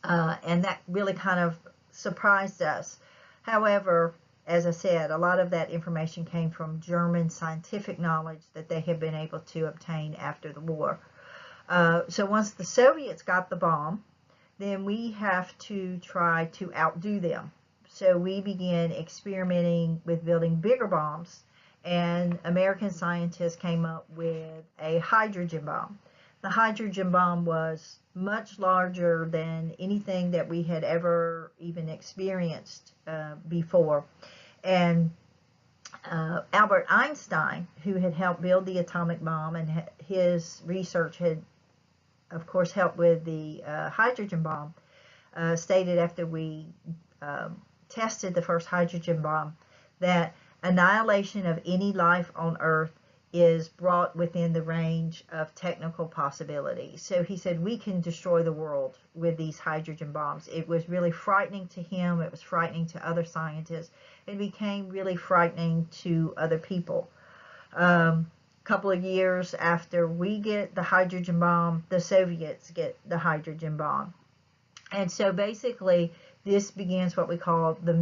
And that really kind of surprised us. However, as I said, a lot of that information came from German scientific knowledge that they had been able to obtain after the war. So once the Soviets got the bomb, then we have to try to outdo them. So we began experimenting with building bigger bombs, and American scientists came up with a hydrogen bomb. The hydrogen bomb was much larger than anything that we had ever even experienced before. And Albert Einstein, who had helped build the atomic bomb, and his research had, of course, helped with the hydrogen bomb, stated after we tested the first hydrogen bomb that annihilation of any life on Earth is brought within the range of technical possibility. So he said we can destroy the world with these hydrogen bombs. It was really frightening to him. It was frightening to other scientists. It became really frightening to other people. Couple of years after we get the hydrogen bomb, the Soviets get the hydrogen bomb. And so basically this begins what we call the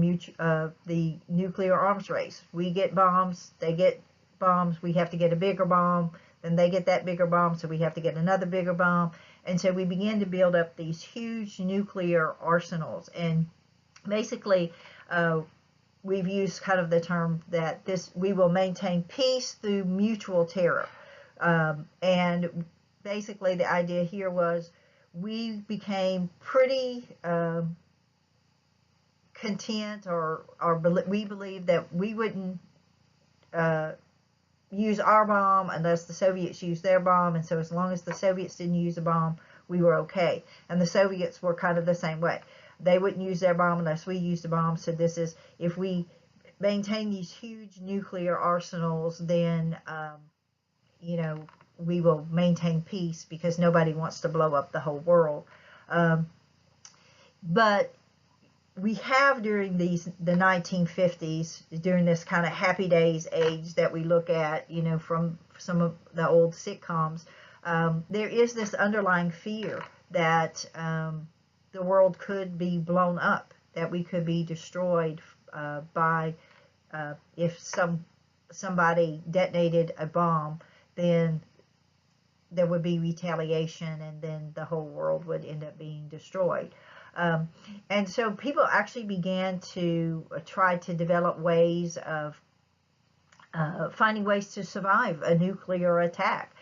nuclear arms race. We get bombs, they get bombs, we have to get a bigger bomb, then they get that bigger bomb, so we have to get another bigger bomb. And so we begin to build up these huge nuclear arsenals. And basically we've used kind of the term that we will maintain peace through mutual terror. And basically the idea here was we became pretty content, or we believed that we wouldn't use our bomb unless the Soviets used their bomb, and so as long as the Soviets didn't use a bomb, we were okay. And the Soviets were kind of the same way. They wouldn't use their bomb unless we used a bomb. So this is, if we maintain these huge nuclear arsenals, then we will maintain peace because nobody wants to blow up the whole world. But we have during the 1950s, during this kind of happy days age that we look at, from some of the old sitcoms, there is this underlying fear that the world could be blown up, that we could be destroyed by if somebody detonated a bomb, then there would be retaliation, and then the whole world would end up being destroyed. And so people actually began to try to develop ways of finding ways to survive a nuclear attack.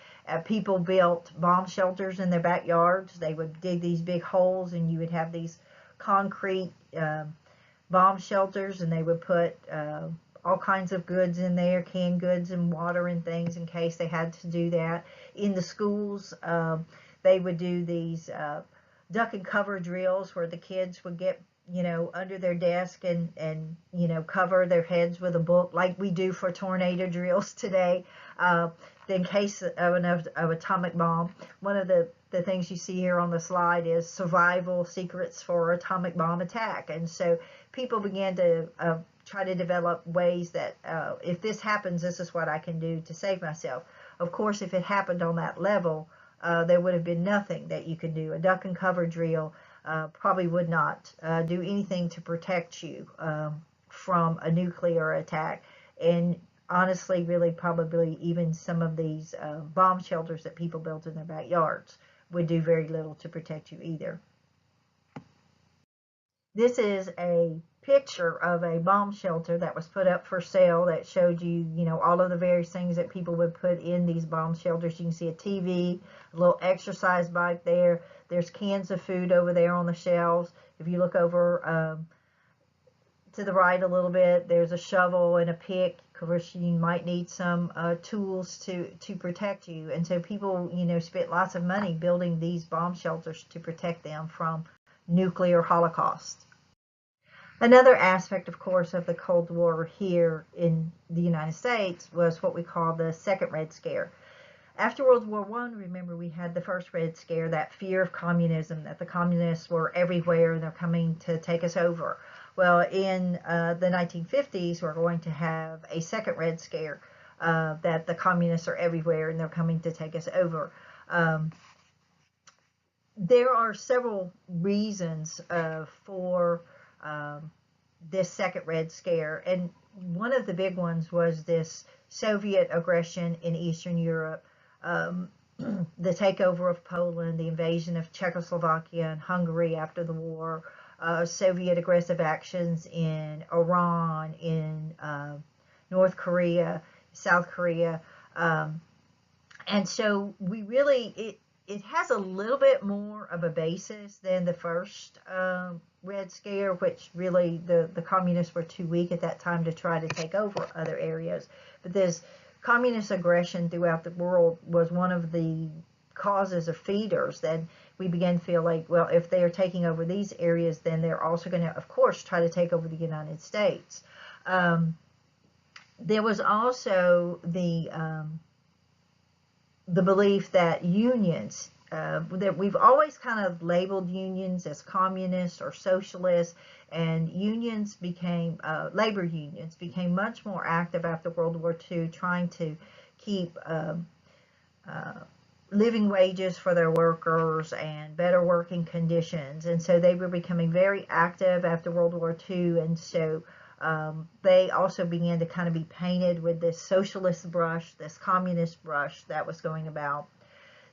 People built bomb shelters in their backyards. They would dig these big holes, and you would have these concrete bomb shelters, and they would put all kinds of goods in there, canned goods and water and things, in case they had to do that. In the schools, they would do these duck and cover drills where the kids would get under their desk and cover their heads with a book, like we do for tornado drills today, in case of an atomic bomb. One of the things you see here on the slide is survival secrets for atomic bomb attack. And so people began to try to develop ways that if this happens, this is what I can do to save myself. Of course, if it happened on that level, there would have been nothing that you could do. A duck and cover drill probably would not do anything to protect you from a nuclear attack. And honestly, really, probably even some of these bomb shelters that people built in their backyards would do very little to protect you either. This is a picture of a bomb shelter that was put up for sale that showed you, all of the various things that people would put in these bomb shelters. You can see a TV, a little exercise bike there. There's cans of food over there on the shelves. If you look over to the right a little bit, there's a shovel and a pick. Of course, you might need some tools to protect you. And so people, spent lots of money building these bomb shelters to protect them from nuclear holocaust. Another aspect, of course, of the Cold War here in the United States was what we call the Second Red Scare. After World War I, remember, we had the first Red Scare, that fear of communism, that the communists were everywhere and they're coming to take us over. Well, in the 1950s, we're going to have a second Red Scare, that the communists are everywhere and they're coming to take us over. There are several reasons for this second Red Scare, and one of the big ones was this Soviet aggression in Eastern Europe, the takeover of Poland, the invasion of Czechoslovakia and Hungary after the war, Soviet aggressive actions in Iran, in North Korea, South Korea, and so we really, it has a little bit more of a basis than the first Red Scare, which really the communists were too weak at that time to try to take over other areas. But this communist aggression throughout the world was one of the causes of feeders that we began to feel like, well, if they are taking over these areas, then they're also going to, of course, try to take over the United States. There was also the belief that unions, that we've always kind of labeled unions as communist or socialist, and unions became, labor unions became much more active after World War II, trying to keep living wages for their workers and better working conditions. And so they were becoming very active after World War II, and so they also began to kind of be painted with this socialist brush, this communist brush that was going about.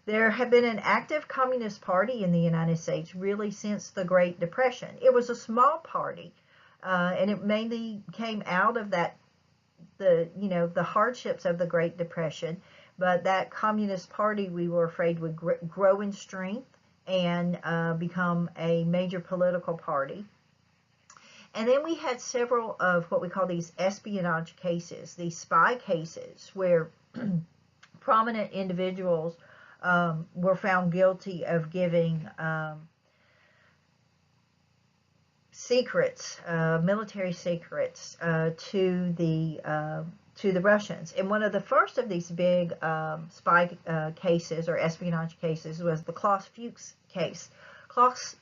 There had been an active Communist Party in the United States really since the Great Depression. It was a small party, and it mainly came out of the hardships of the Great Depression. But that Communist Party, we were afraid, would grow in strength and become a major political party. And then we had several of what we call these espionage cases, these spy cases, where prominent individuals were found guilty of giving secrets, military secrets, to the Russians. And one of the first of these big spy cases or espionage cases was the Klaus Fuchs case. Klaus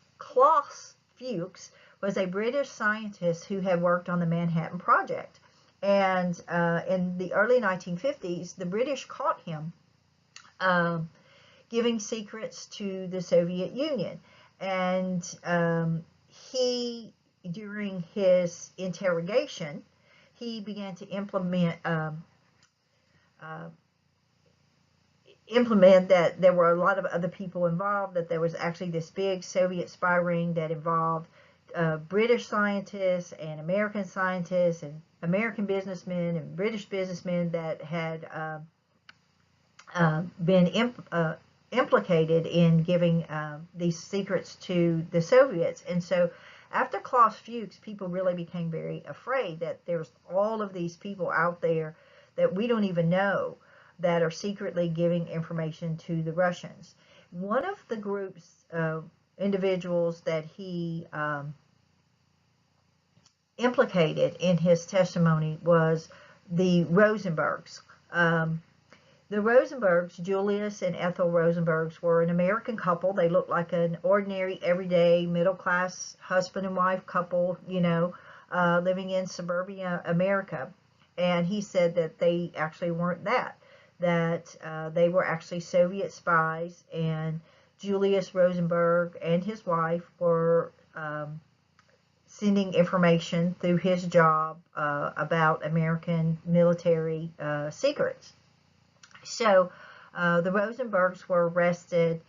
Fuchs was a British scientist who had worked on the Manhattan Project. And in the early 1950s, the British caught him giving secrets to the Soviet Union. And he, during his interrogation, he began to implement that there were a lot of other people involved, that there was actually this big Soviet spy ring that involved British scientists and American scientists and American businessmen and British businessmen that had been implicated in giving these secrets to the Soviets. And so after Klaus Fuchs, people really became very afraid that there's all of these people out there that we don't even know that are secretly giving information to the Russians. One of the groups, individuals that he implicated in his testimony was the Rosenbergs. The Rosenbergs, Julius and Ethel Rosenbergs, were an American couple. They looked like an ordinary, everyday, middle-class husband and wife couple, living in suburbia America. And he said that they actually weren't that they were actually Soviet spies, and Julius Rosenberg and his wife were sending information through his job about American military secrets. So the Rosenbergs were arrested.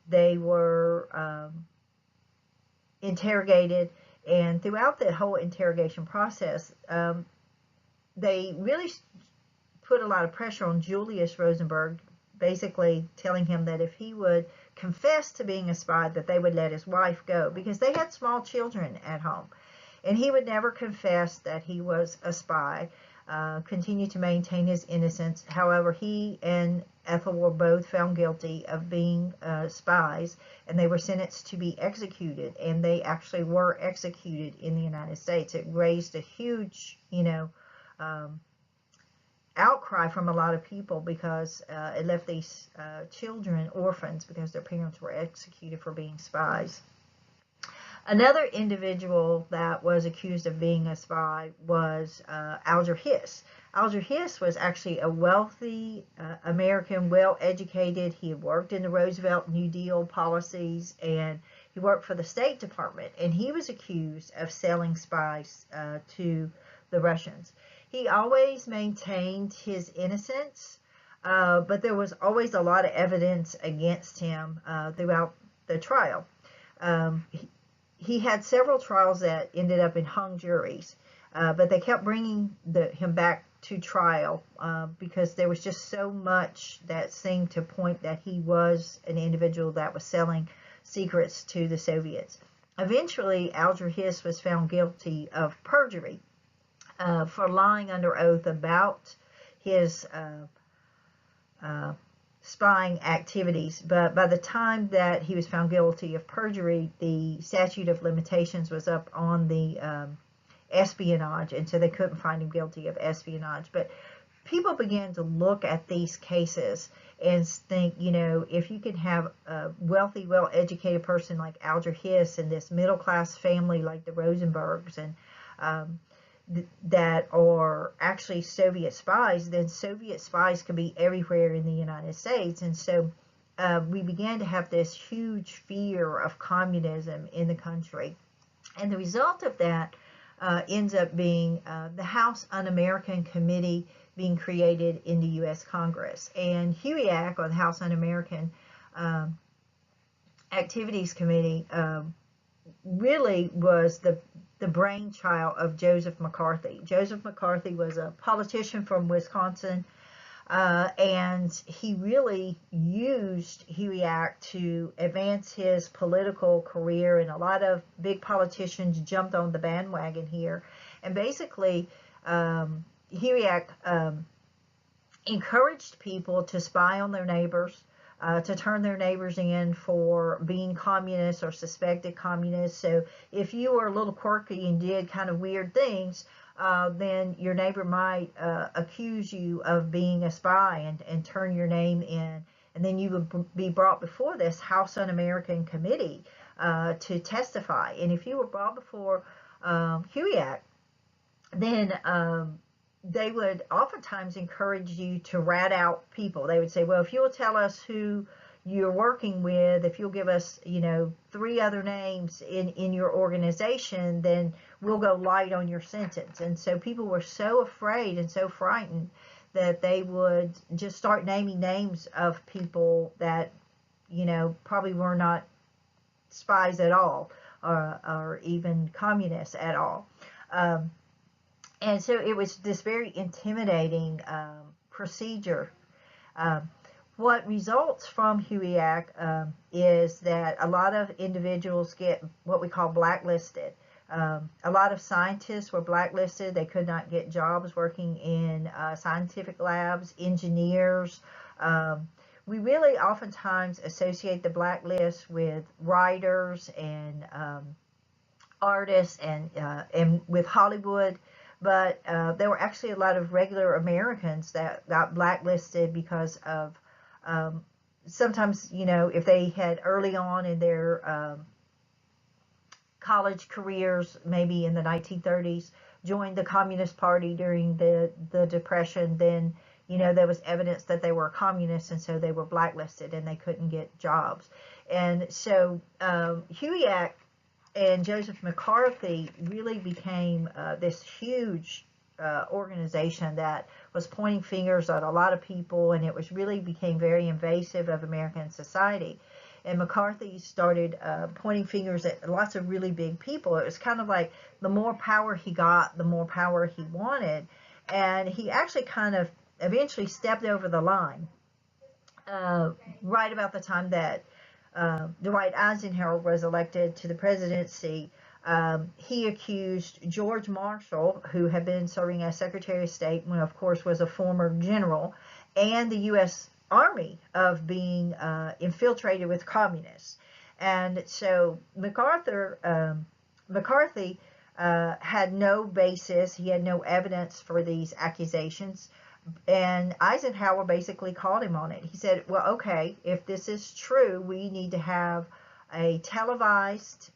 They were interrogated, and throughout the whole interrogation process, they really put a lot of pressure on Julius Rosenberg, basically telling him that if he would confess to being a spy, that they would let his wife go, because they had small children at home. And he would never confess that he was a spy, continued to maintain his innocence. However, he and Ethel were both found guilty of being spies, and they were sentenced to be executed, and they actually were executed in the United States. It raised a huge, outcry from a lot of people, because it left these children orphans because their parents were executed for being spies. Another individual that was accused of being a spy was Alger Hiss. Alger Hiss was actually a wealthy American, well-educated. He had worked in the Roosevelt New Deal policies, and he worked for the State Department, and he was accused of selling spies to the Russians. He always maintained his innocence, but there was always a lot of evidence against him throughout the trial. He had several trials that ended up in hung juries, but they kept bringing him back to trial because there was just so much that seemed to point that he was an individual that was selling secrets to the Soviets. Eventually, Alger Hiss was found guilty of perjury for lying under oath about his spying activities, but by the time that he was found guilty of perjury, the statute of limitations was up on the espionage, and so they couldn't find him guilty of espionage. But people began to look at these cases and think, if you could have a wealthy, well-educated person like Alger Hiss and this middle-class family like the Rosenbergs, and that are actually Soviet spies, then Soviet spies could be everywhere in the United States. And so we began to have this huge fear of communism in the country. And the result of that ends up being the House Un-American Committee being created in the U.S. Congress. And HUIAC, or the House Un-American Activities Committee, really was the brainchild of Joseph McCarthy. Joseph McCarthy was a politician from Wisconsin, and he really used HUIAC to advance his political career, and a lot of big politicians jumped on the bandwagon here. And basically, HUIAC encouraged people to spy on their neighbors, to turn their neighbors in for being communists or suspected communists. So if you were a little quirky and did kind of weird things, then your neighbor might accuse you of being a spy and turn your name in. And then you would be brought before this House Un-American Committee to testify. And if you were brought before HUIAC, then they would oftentimes encourage you to rat out people. They would say, well, if you'll tell us who you're working with, if you'll give us, 3 other names in your organization, then we'll go light on your sentence. And so people were so afraid and so frightened that they would just start naming names of people that, probably were not spies at all, or even communists at all. And so it was this very intimidating procedure. What results from HUIAC is that a lot of individuals get what we call blacklisted. A lot of scientists were blacklisted. They could not get jobs working in scientific labs, engineers. We really oftentimes associate the blacklist with writers and artists and with Hollywood. But there were actually a lot of regular Americans that got blacklisted because of sometimes, if they had early on in their college careers, maybe in the 1930s, joined the Communist Party during the Depression, then, there was evidence that they were communists, and so they were blacklisted and they couldn't get jobs. And so HUIAC and Joseph McCarthy really became this huge organization that was pointing fingers at a lot of people, and it was really became very invasive of American society. And McCarthy started pointing fingers at lots of really big people. It was kind of like the more power he got, the more power he wanted. And he actually kind of eventually stepped over the line right about the time that Dwight Eisenhower was elected to the presidency. He accused George Marshall, who had been serving as Secretary of State, when of course was a former general, and the U.S. Army of being infiltrated with communists. And so McCarthy had no basis, he had no evidence for these accusations. And Eisenhower basically called him on it. He said, well, okay, if this is true, we need to have a televised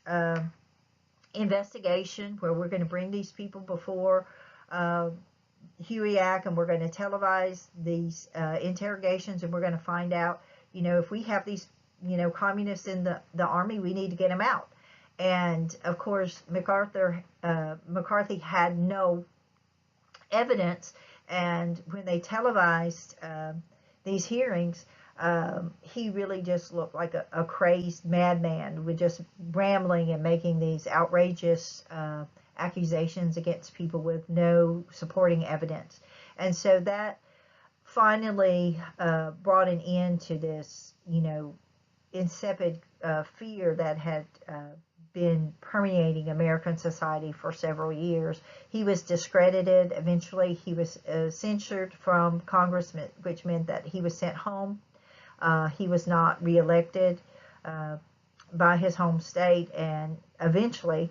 investigation where we're going to bring these people before HUIAC, and we're going to televise these interrogations, and we're going to find out, if we have these, communists in the army, we need to get them out. And of course, McCarthy had no evidence. And when they televised these hearings, he really just looked like a crazed madman, with just rambling and making these outrageous accusations against people with no supporting evidence. And so that finally brought an end to this, insipid fear that had been permeating American society for several years. He was discredited. Eventually, he was censured from Congress, which meant that he was sent home. He was not reelected by his home state, and eventually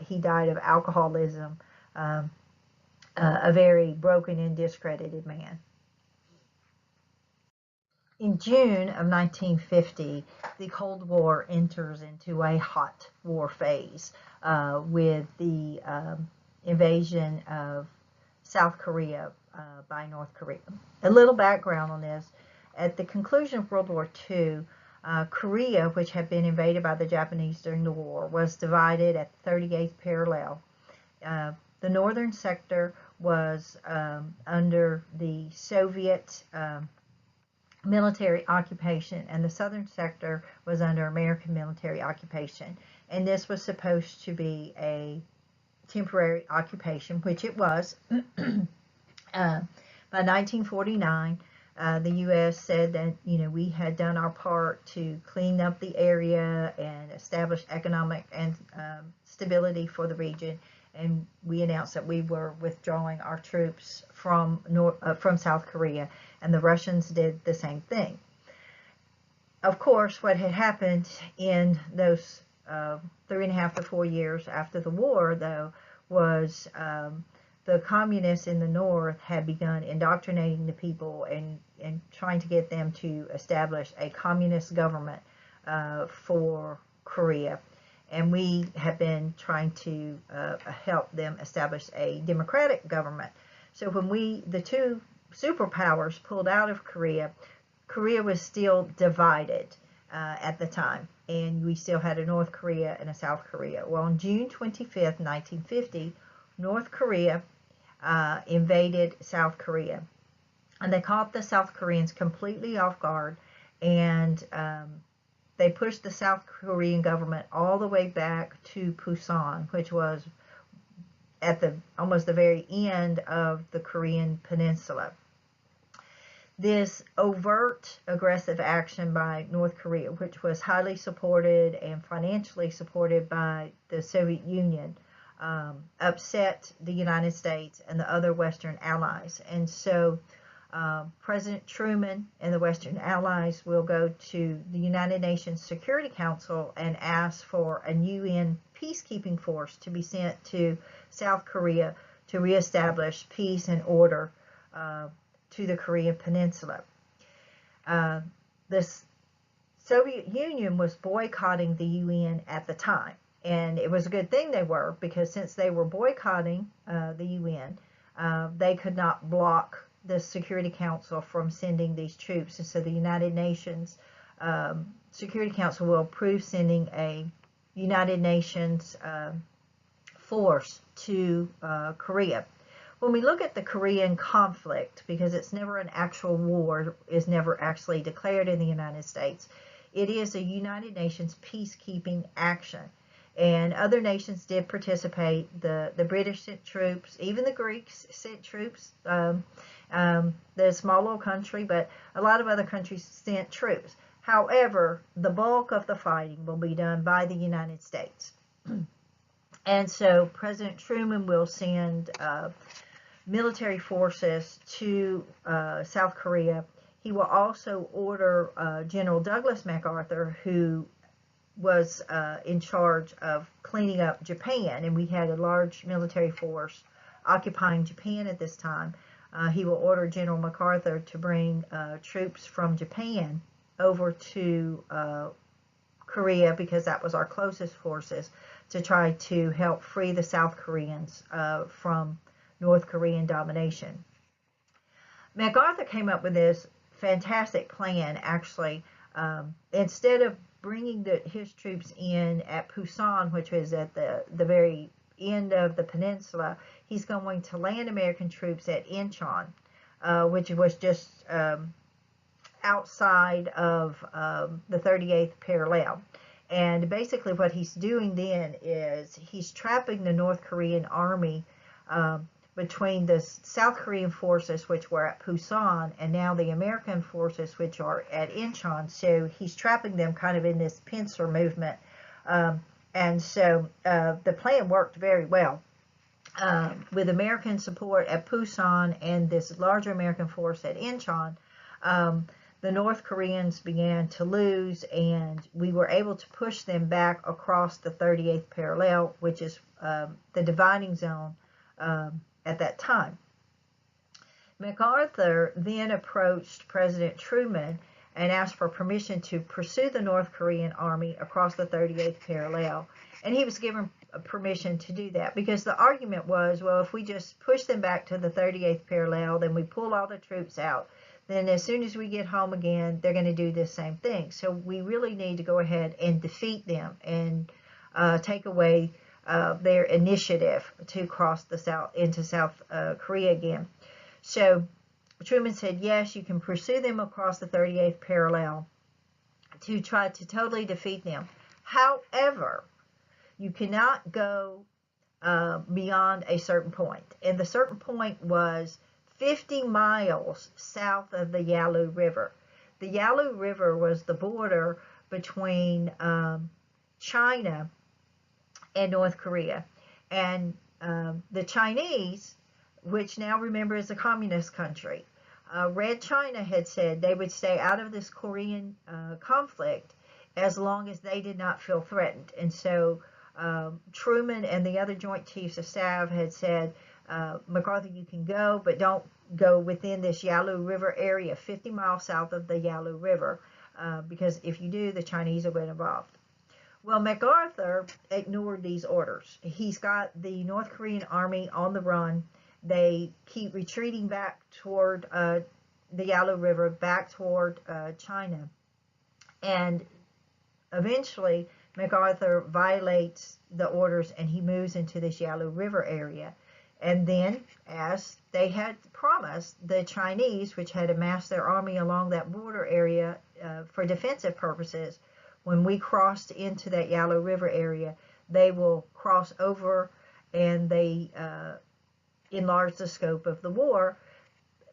he died of alcoholism, a very broken and discredited man. In June of 1950, the Cold War enters into a hot war phase with the invasion of South Korea by North Korea. A little background on this. At the conclusion of World War II, Korea, which had been invaded by the Japanese during the war, was divided at the 38th parallel. The northern sector was under the Soviet military occupation, and the southern sector was under American military occupation. And this was supposed to be a temporary occupation, which it was. By 1949, the U.S. said that, we had done our part to clean up the area and establish economic and stability for the region. And we announced that we were withdrawing our troops from South Korea, and the Russians did the same thing. Of course, what had happened in those 3.5 to 4 years after the war, though, was the communists in the North had begun indoctrinating the people and trying to get them to establish a communist government for Korea. And we have been trying to help them establish a democratic government. So when the two superpowers pulled out of Korea, Korea was still divided at the time. And we still had a North Korea and a South Korea. Well, on June 25th, 1950, North Korea invaded South Korea. And they caught the South Koreans completely off guard, and they pushed the South Korean government all the way back to Pusan, which was at almost the very end of the Korean peninsula. This overt aggressive action by North Korea, which was highly supported and financially supported by the Soviet Union, upset the United States and the other Western allies. And so President Truman and the Western allies will go to the United Nations Security Council and ask for a UN peacekeeping force to be sent to South Korea to reestablish peace and order to the Korean Peninsula. The Soviet Union was boycotting the UN at the time. And it was a good thing they were, because since they were boycotting the UN, they could not block the Security Council from sending these troops. And so the United Nations Security Council will approve sending a United Nations force to Korea. When we look at the Korean conflict, because it's never an actual war, is never actually declared in the United States, it is a United Nations peacekeeping action. And other nations did participate. The British sent troops, even the Greeks sent troops. They're a small little country, but a lot of other countries sent troops. However, the bulk of the fighting will be done by the United States. And so President Truman will send military forces to South Korea. He will also order General Douglas MacArthur, who was in charge of cleaning up Japan, and we had a large military force occupying Japan at this time. He will order General MacArthur to bring troops from Japan over to Korea, because that was our closest forces, to try to help free the South Koreans from North Korean domination. MacArthur came up with this fantastic plan, actually. Instead of bringing his troops in at Pusan, which was at the very end of the peninsula, he's going to land American troops at Incheon, which was just outside of the 38th parallel. And basically what he's doing then is he's trapping the North Korean army between the South Korean forces, which were at Pusan, and now the American forces, which are at Incheon. So he's trapping them kind of in this pincer movement. And so the plan worked very well. With American support at Pusan and this larger American force at Incheon, the North Koreans began to lose, and we were able to push them back across the 38th parallel, which is the dividing zone at that time. MacArthur then approached President Truman and asked for permission to pursue the North Korean army across the 38th parallel. And he was given permission to do that, because the argument was, well, if we just push them back to the 38th parallel, then we pull all the troops out, then as soon as we get home again, they're going to do the same thing. So we really need to go ahead and defeat them and take away their initiative to cross into South Korea again. So Truman said, yes, you can pursue them across the 38th parallel to try to totally defeat them. However, you cannot go beyond a certain point. And the certain point was 50 miles south of the Yalu River. The Yalu River was the border between China and North Korea. And the Chinese, which now remember is a communist country, Red China had said they would stay out of this Korean conflict as long as they did not feel threatened. And so Truman and the other Joint Chiefs of Staff had said, MacArthur, you can go, but don't go within this Yalu River area, 50 miles south of the Yalu River, because if you do, the Chinese will get involved. Well, MacArthur ignored these orders. He's got the North Korean army on the run. They keep retreating back toward the Yalu River, back toward China. And eventually, MacArthur violates the orders and he moves into this Yalu River area. And then, as they had promised, the Chinese, which had amassed their army along that border area for defensive purposes, when we crossed into that Yalu River area, they will cross over and they enlarge the scope of the war.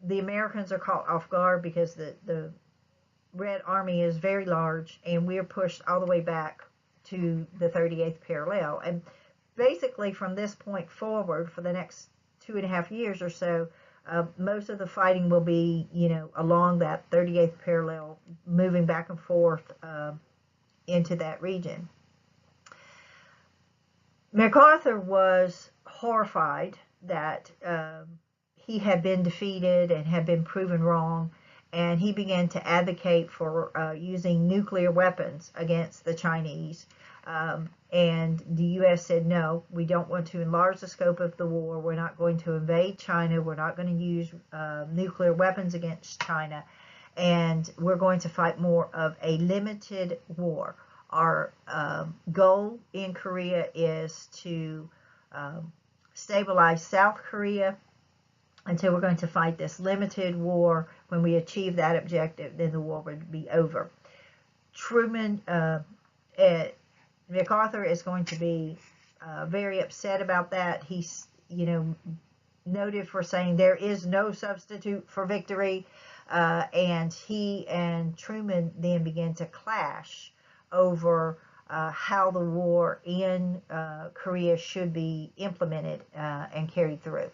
The Americans are caught off guard because the Red Army is very large, and we're pushed all the way back to the 38th parallel. And basically from this point forward, for the next 2.5 years or so, most of the fighting will be, along that 38th parallel, moving back and forth into that region. MacArthur was horrified that he had been defeated and had been proven wrong, and he began to advocate for using nuclear weapons against the Chinese. And the U.S. said, no, we don't want to enlarge the scope of the war. We're not going to invade China. We're not going to use nuclear weapons against China. And we're going to fight more of a limited war. our goal in Korea is to stabilize South Korea until we're going to fight this limited war. When we achieve that objective, then the war would be over. MacArthur is going to be very upset about that. He's, noted for saying there is no substitute for victory, and he and Truman then began to clash over how the war in Korea should be implemented and carried through.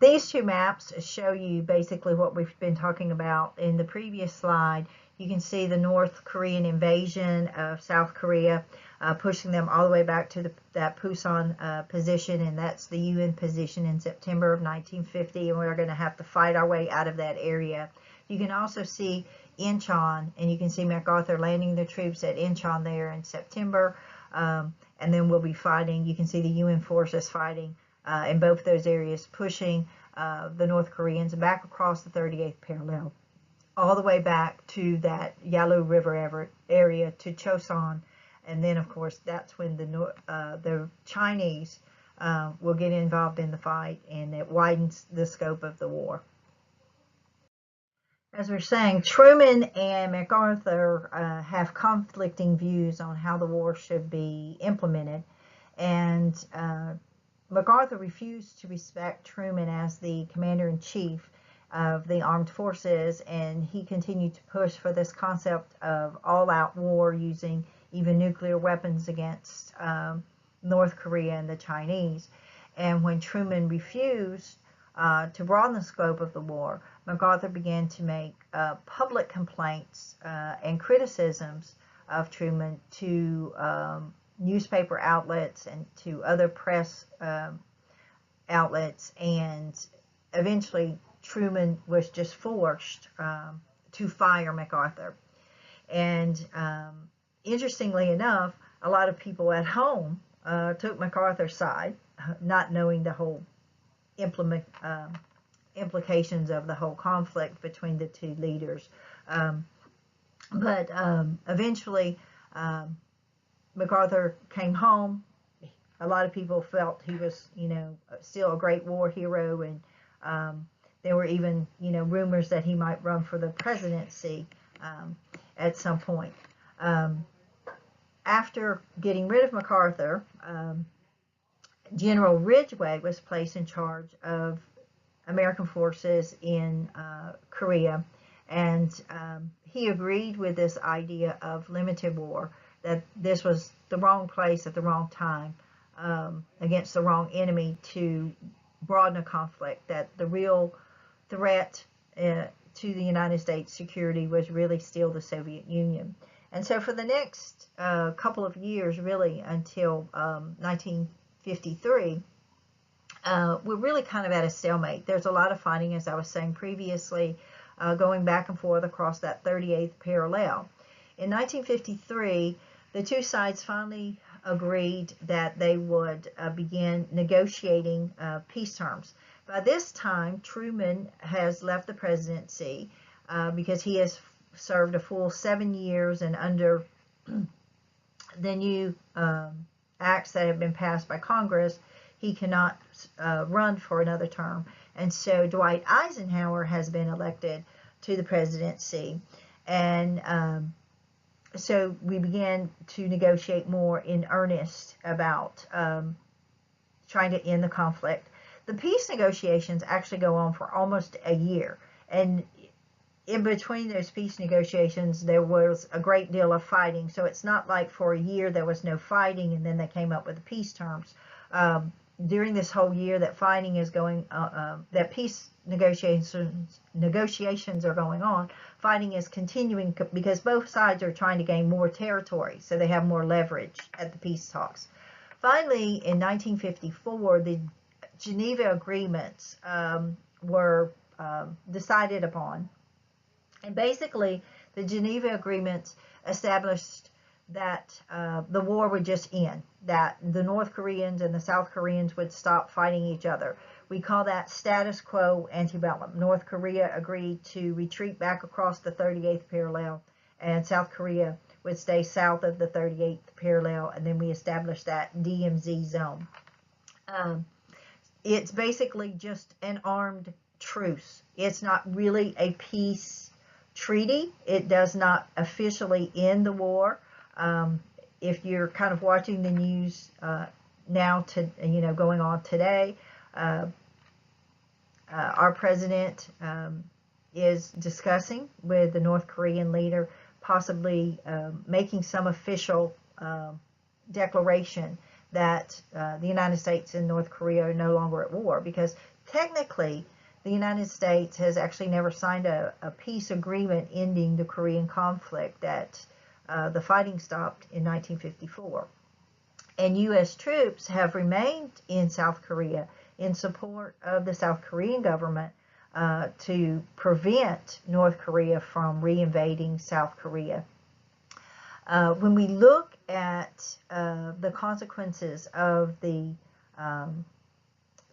These two maps show you basically what we've been talking about in the previous slide. You can see the North Korean invasion of South Korea, pushing them all the way back to that Pusan position, and that's the UN position in September of 1950, and we're going to have to fight our way out of that area. You can also see Incheon, and you can see MacArthur landing the troops at Incheon there in September, and then we'll be fighting. You can see the UN forces fighting in both those areas, pushing the North Koreans back across the 38th parallel, all the way back to that Yalu River area to Choson. And then, of course, that's when the Chinese will get involved in the fight, and it widens the scope of the war. As we're saying, Truman and MacArthur have conflicting views on how the war should be implemented, and MacArthur refused to respect Truman as the commander-in-chief of the armed forces, and he continued to push for this concept of all-out war using even nuclear weapons against North Korea and the Chinese. And when Truman refused to broaden the scope of the war, MacArthur began to make public complaints and criticisms of Truman to newspaper outlets and to other press outlets, and eventually Truman was just forced to fire MacArthur. And interestingly enough, a lot of people at home took MacArthur's side, not knowing the whole implications of the whole conflict between the two leaders. But eventually, MacArthur came home. A lot of people felt he was, still a great war hero, and there were even, rumors that he might run for the presidency at some point. After getting rid of MacArthur, General Ridgway was placed in charge of American forces in Korea, and he agreed with this idea of limited war, that this was the wrong place at the wrong time against the wrong enemy to broaden a conflict, that the real threat to the United States security was really still the Soviet Union. And so for the next couple of years, really until 1953, we're really kind of at a stalemate. There's a lot of fighting, as I was saying previously, going back and forth across that 38th parallel. In 1953, the two sides finally agreed that they would begin negotiating peace terms. By this time, Truman has left the presidency because he has served a full 7 years, and under the new acts that have been passed by Congress, he cannot run for another term. And so Dwight Eisenhower has been elected to the presidency, and so we began to negotiate more in earnest about trying to end the conflict. The peace negotiations actually go on for almost a year, and in between those peace negotiations, there was a great deal of fighting. So it's not like for a year there was no fighting and then they came up with the peace terms. During this whole year that fighting is going, that peace negotiations are going on, fighting is continuing because both sides are trying to gain more territory, so they have more leverage at the peace talks. Finally, in 1954, the Geneva Agreements were decided upon. And basically, the Geneva Agreements established that the war would just end, that the North Koreans and the South Koreans would stop fighting each other. We call that status quo antebellum. North Korea agreed to retreat back across the 38th parallel, and South Korea would stay south of the 38th parallel, and then we established that DMZ zone. It's basically just an armed truce. It's not really a peace treaty. It does not officially end the war. If you're kind of watching the news now, going on today, our president is discussing with the North Korean leader, possibly making some official declaration that the United States and North Korea are no longer at war, because technically the United States has actually never signed a peace agreement ending the Korean conflict. That the fighting stopped in 1954. And U.S. troops have remained in South Korea in support of the South Korean government to prevent North Korea from reinvading South Korea. When we look at the consequences of the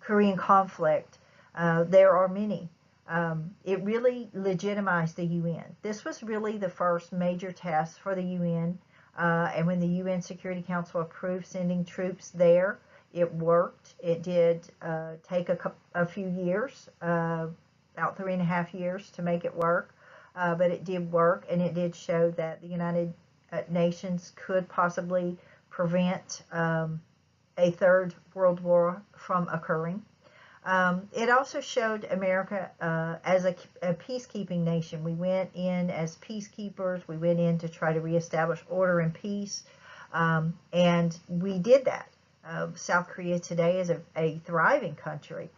Korean conflict, there are many. It really legitimized the UN. This was really the first major test for the UN. And when the UN Security Council approved sending troops there, it worked. It did take a few years, about 3.5 years to make it work. But it did work, and it did show that the United Nations could possibly prevent a third world war from occurring. It also showed America as a peacekeeping nation. We went in as peacekeepers. We went in to try to reestablish order and peace, and we did that. South Korea today is a thriving country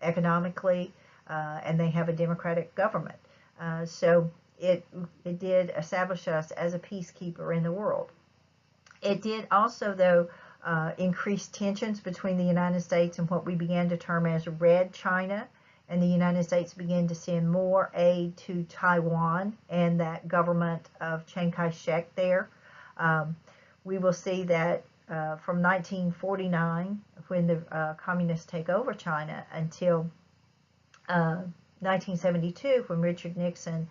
economically, and they have a democratic government. So it did establish us as a peacekeeper in the world. It did also, though, increased tensions between the United States and what we began to term as Red China, and the United States began to send more aid to Taiwan and that government of Chiang Kai-shek there. We will see that from 1949, when the communists take over China, until 1972, when Richard Nixon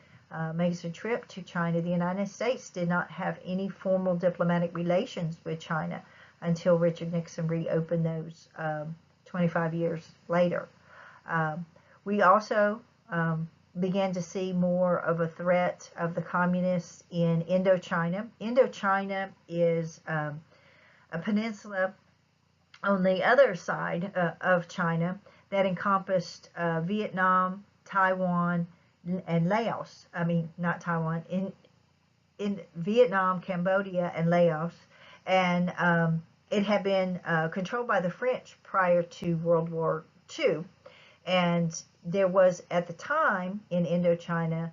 makes a trip to China, the United States did not have any formal diplomatic relations with China until Richard Nixon reopened those 25 years later. We also began to see more of a threat of the communists in Indochina. Indochina is a peninsula on the other side of China that encompassed Vietnam, Taiwan, and Laos. I mean, not Taiwan, in Vietnam, Cambodia, and Laos. And it had been controlled by the French prior to World War II. And there was, at the time, in Indochina,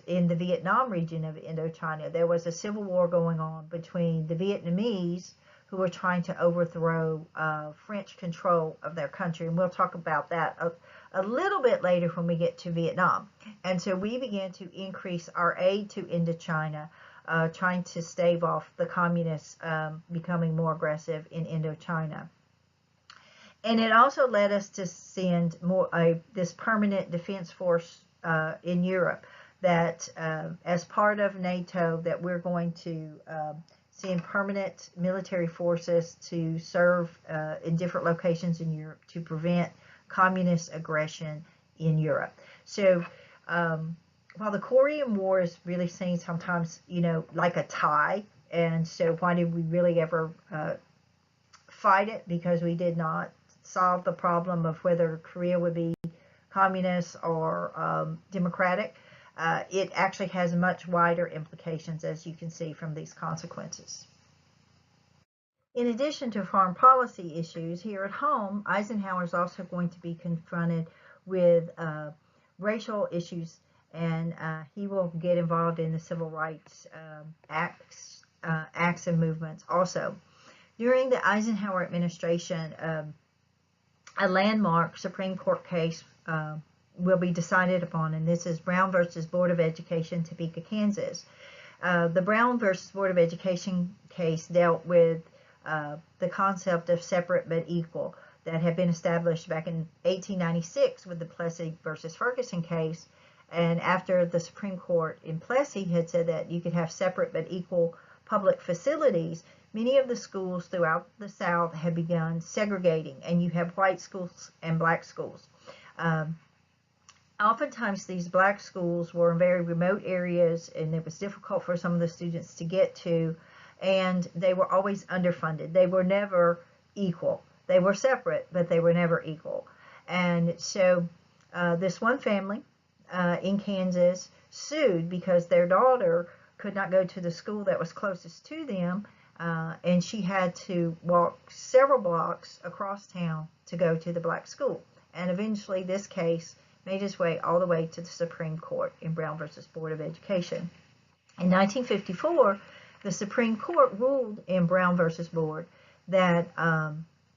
in the Vietnam region of Indochina, there was a civil war going on between the Vietnamese, who were trying to overthrow French control of their country. And we'll talk about that a little bit later when we get to Vietnam. And so we began to increase our aid to Indochina, trying to stave off the communists becoming more aggressive in Indochina. And it also led us to send this permanent defense force in Europe, that as part of NATO, that we're going to send permanent military forces to serve in different locations in Europe to prevent communist aggression in Europe. So while the Korean War is really seen sometimes, like a tie, and so why did we really ever fight it? Because we did not solve the problem of whether Korea would be communist or democratic. It actually has much wider implications, as you can see from these consequences. In addition to foreign policy issues, here at home, Eisenhower is also going to be confronted with racial issues, and he will get involved in the civil rights acts and movements also. During the Eisenhower administration, a landmark Supreme Court case will be decided upon, and this is Brown versus Board of Education, Topeka, Kansas. The Brown versus Board of Education case dealt with the concept of separate but equal that had been established back in 1896 with the Plessy versus Ferguson case, And after the Supreme Court in Plessy had said that you could have separate but equal public facilities, many of the schools throughout the South had begun segregating, and you have white schools and black schools. Oftentimes these black schools were in very remote areas, and it was difficult for some of the students to get to, and they were always underfunded. They were never equal. They were separate, but they were never equal. And so this one family in Kansas sued because their daughter could not go to the school that was closest to them, and she had to walk several blocks across town to go to the black school. And eventually this case made its way all the way to the Supreme Court in Brown versus Board of Education. In 1954, the Supreme Court ruled in Brown versus Board that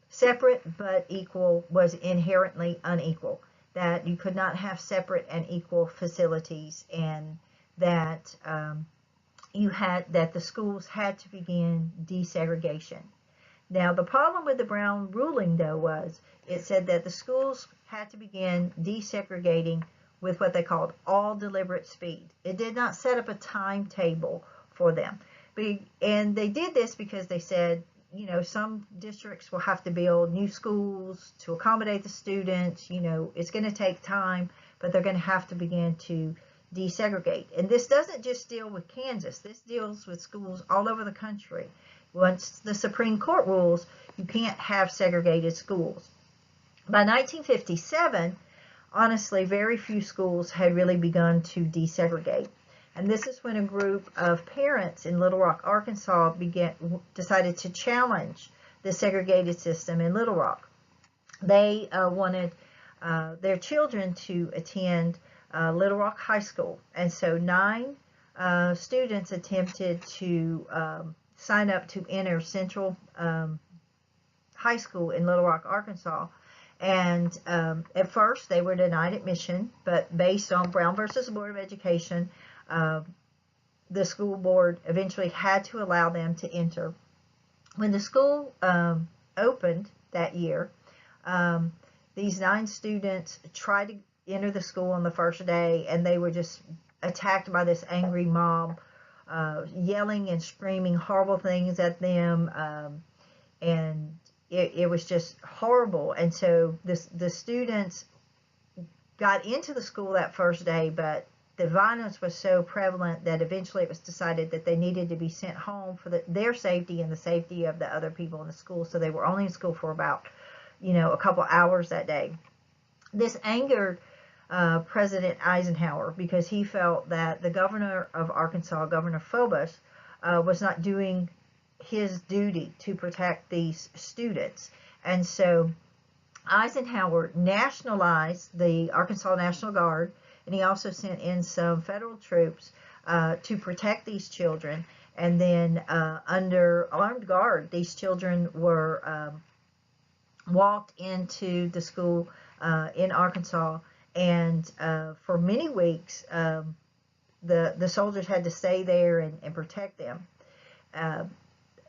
separate but equal was inherently unequal, that you could not have separate and equal facilities, and that that the schools had to begin desegregation. Now, the problem with the Brown ruling, though, was it said that the schools had to begin desegregating with what they called all deliberate speed. It did not set up a timetable for them. And they did this because they said, you know, some districts will have to build new schools to accommodate the students. You know, it's going to take time, but they're going to have to begin to desegregate. And this doesn't just deal with Kansas. This deals with schools all over the country. Once the Supreme Court rules, you can't have segregated schools. By 1957, honestly, very few schools had really begun to desegregate. And this is when a group of parents in Little Rock, Arkansas decided to challenge the segregated system in Little Rock. They wanted their children to attend Little Rock High School. And so 9 students attempted to sign up to enter Central High School in Little Rock, Arkansas. And at first they were denied admission, but based on Brown versus Board of Education, the school board eventually had to allow them to enter. When the school opened that year, these 9 students tried to enter the school on the first day, and they were just attacked by this angry mob, yelling and screaming horrible things at them, and it was just horrible. And so the students got into the school that first day, but the violence was so prevalent that eventually it was decided that they needed to be sent home for their safety and the safety of the other people in the school. So they were only in school for about, you know, a couple hours that day. This angered President Eisenhower because he felt that the governor of Arkansas, Governor Phobos, was not doing his duty to protect these students. And so Eisenhower nationalized the Arkansas National Guard, and he also sent in some federal troops to protect these children. And then under armed guard, these children were walked into the school in Arkansas, and for many weeks the soldiers had to stay there and protect them.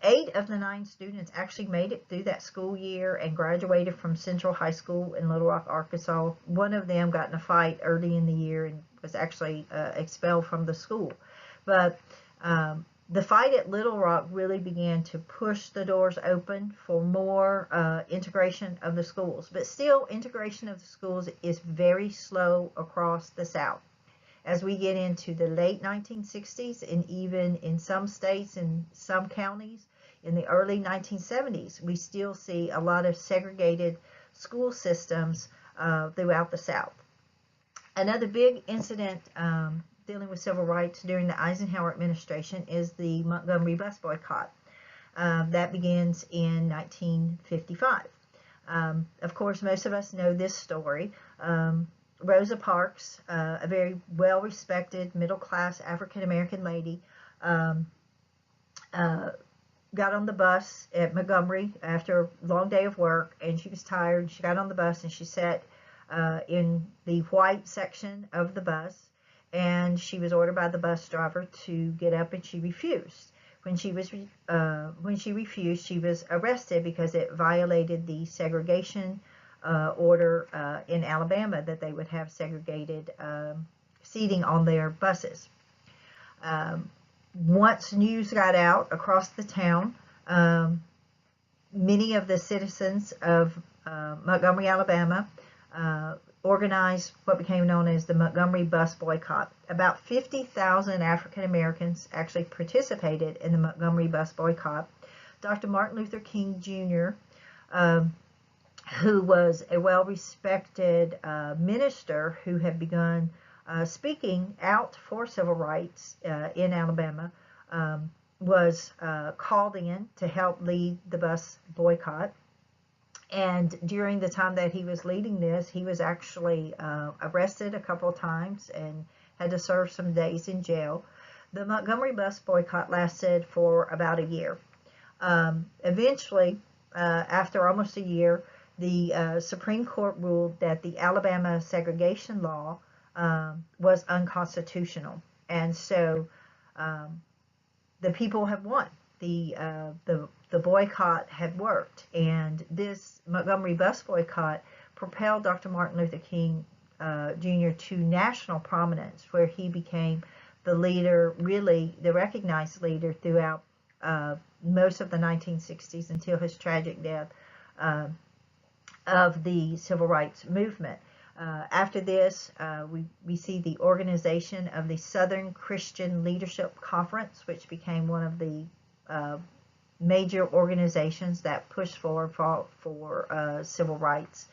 8 of the 9 students actually made it through that school year and graduated from Central High School in Little Rock, Arkansas. One of them got in a fight early in the year and was actually expelled from the school. But the fight at Little Rock really began to push the doors open for more integration of the schools. But still, integration of the schools is very slow across the South. As we get into the late 1960s, and even in some states and some counties in the early 1970s, we still see a lot of segregated school systems throughout the South. Another big incident dealing with civil rights during the Eisenhower administration is the Montgomery bus boycott. That begins in 1955. Of course, most of us know this story. Rosa Parks, a very well-respected middle-class African-American lady, got on the bus at Montgomery after a long day of work, and she was tired. She got on the bus and she sat in the white section of the bus, and she was ordered by the bus driver to get up, and she refused. When she refused, she was arrested because it violated the segregation order in Alabama, that they would have segregated seating on their buses. Once news got out across the town, many of the citizens of Montgomery, Alabama, organized what became known as the Montgomery Bus Boycott. About 50,000 African Americans actually participated in the Montgomery Bus Boycott. Dr. Martin Luther King Jr., who was a well-respected minister who had begun speaking out for civil rights in Alabama, was called in to help lead the bus boycott. And during the time that he was leading this, he was actually arrested a couple of times and had to serve some days in jail. The Montgomery bus boycott lasted for about a year. Eventually, after almost a year, the Supreme Court ruled that the Alabama segregation law was unconstitutional. And so the people have won. The boycott had worked, and this Montgomery bus boycott propelled Dr. Martin Luther King Jr. to national prominence, where he became the leader, really the recognized leader throughout most of the 1960s until his tragic death of the civil rights movement. After this, we see the organization of the Southern Christian Leadership Conference, which became one of the major organizations that pushed forward for civil rights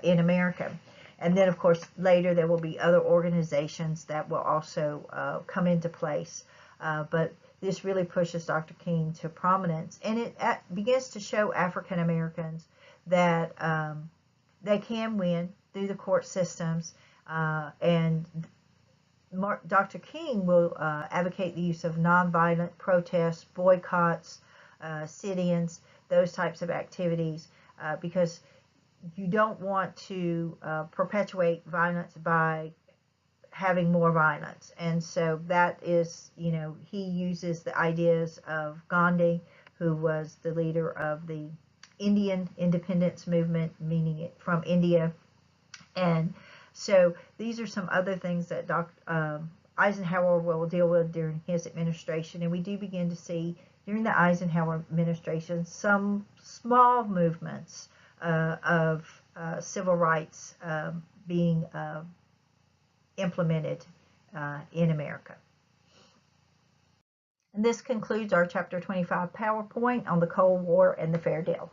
in America. And then, of course, later there will be other organizations that will also come into place. But this really pushes Dr. King to prominence. And it begins to show African Americans that they can win through the court systems. And Dr. King will advocate the use of nonviolent protests, boycotts, sit-ins, those types of activities, because you don't want to perpetuate violence by having more violence. And so that is, he uses the ideas of Gandhi, who was the leader of the Indian independence movement, meaning it from India. And so these are some other things that Dr. Eisenhower will deal with during his administration. And we do begin to see during the Eisenhower administration some small movements of civil rights being implemented in America. And this concludes our Chapter 25 PowerPoint on the Cold War and the Fair Deal.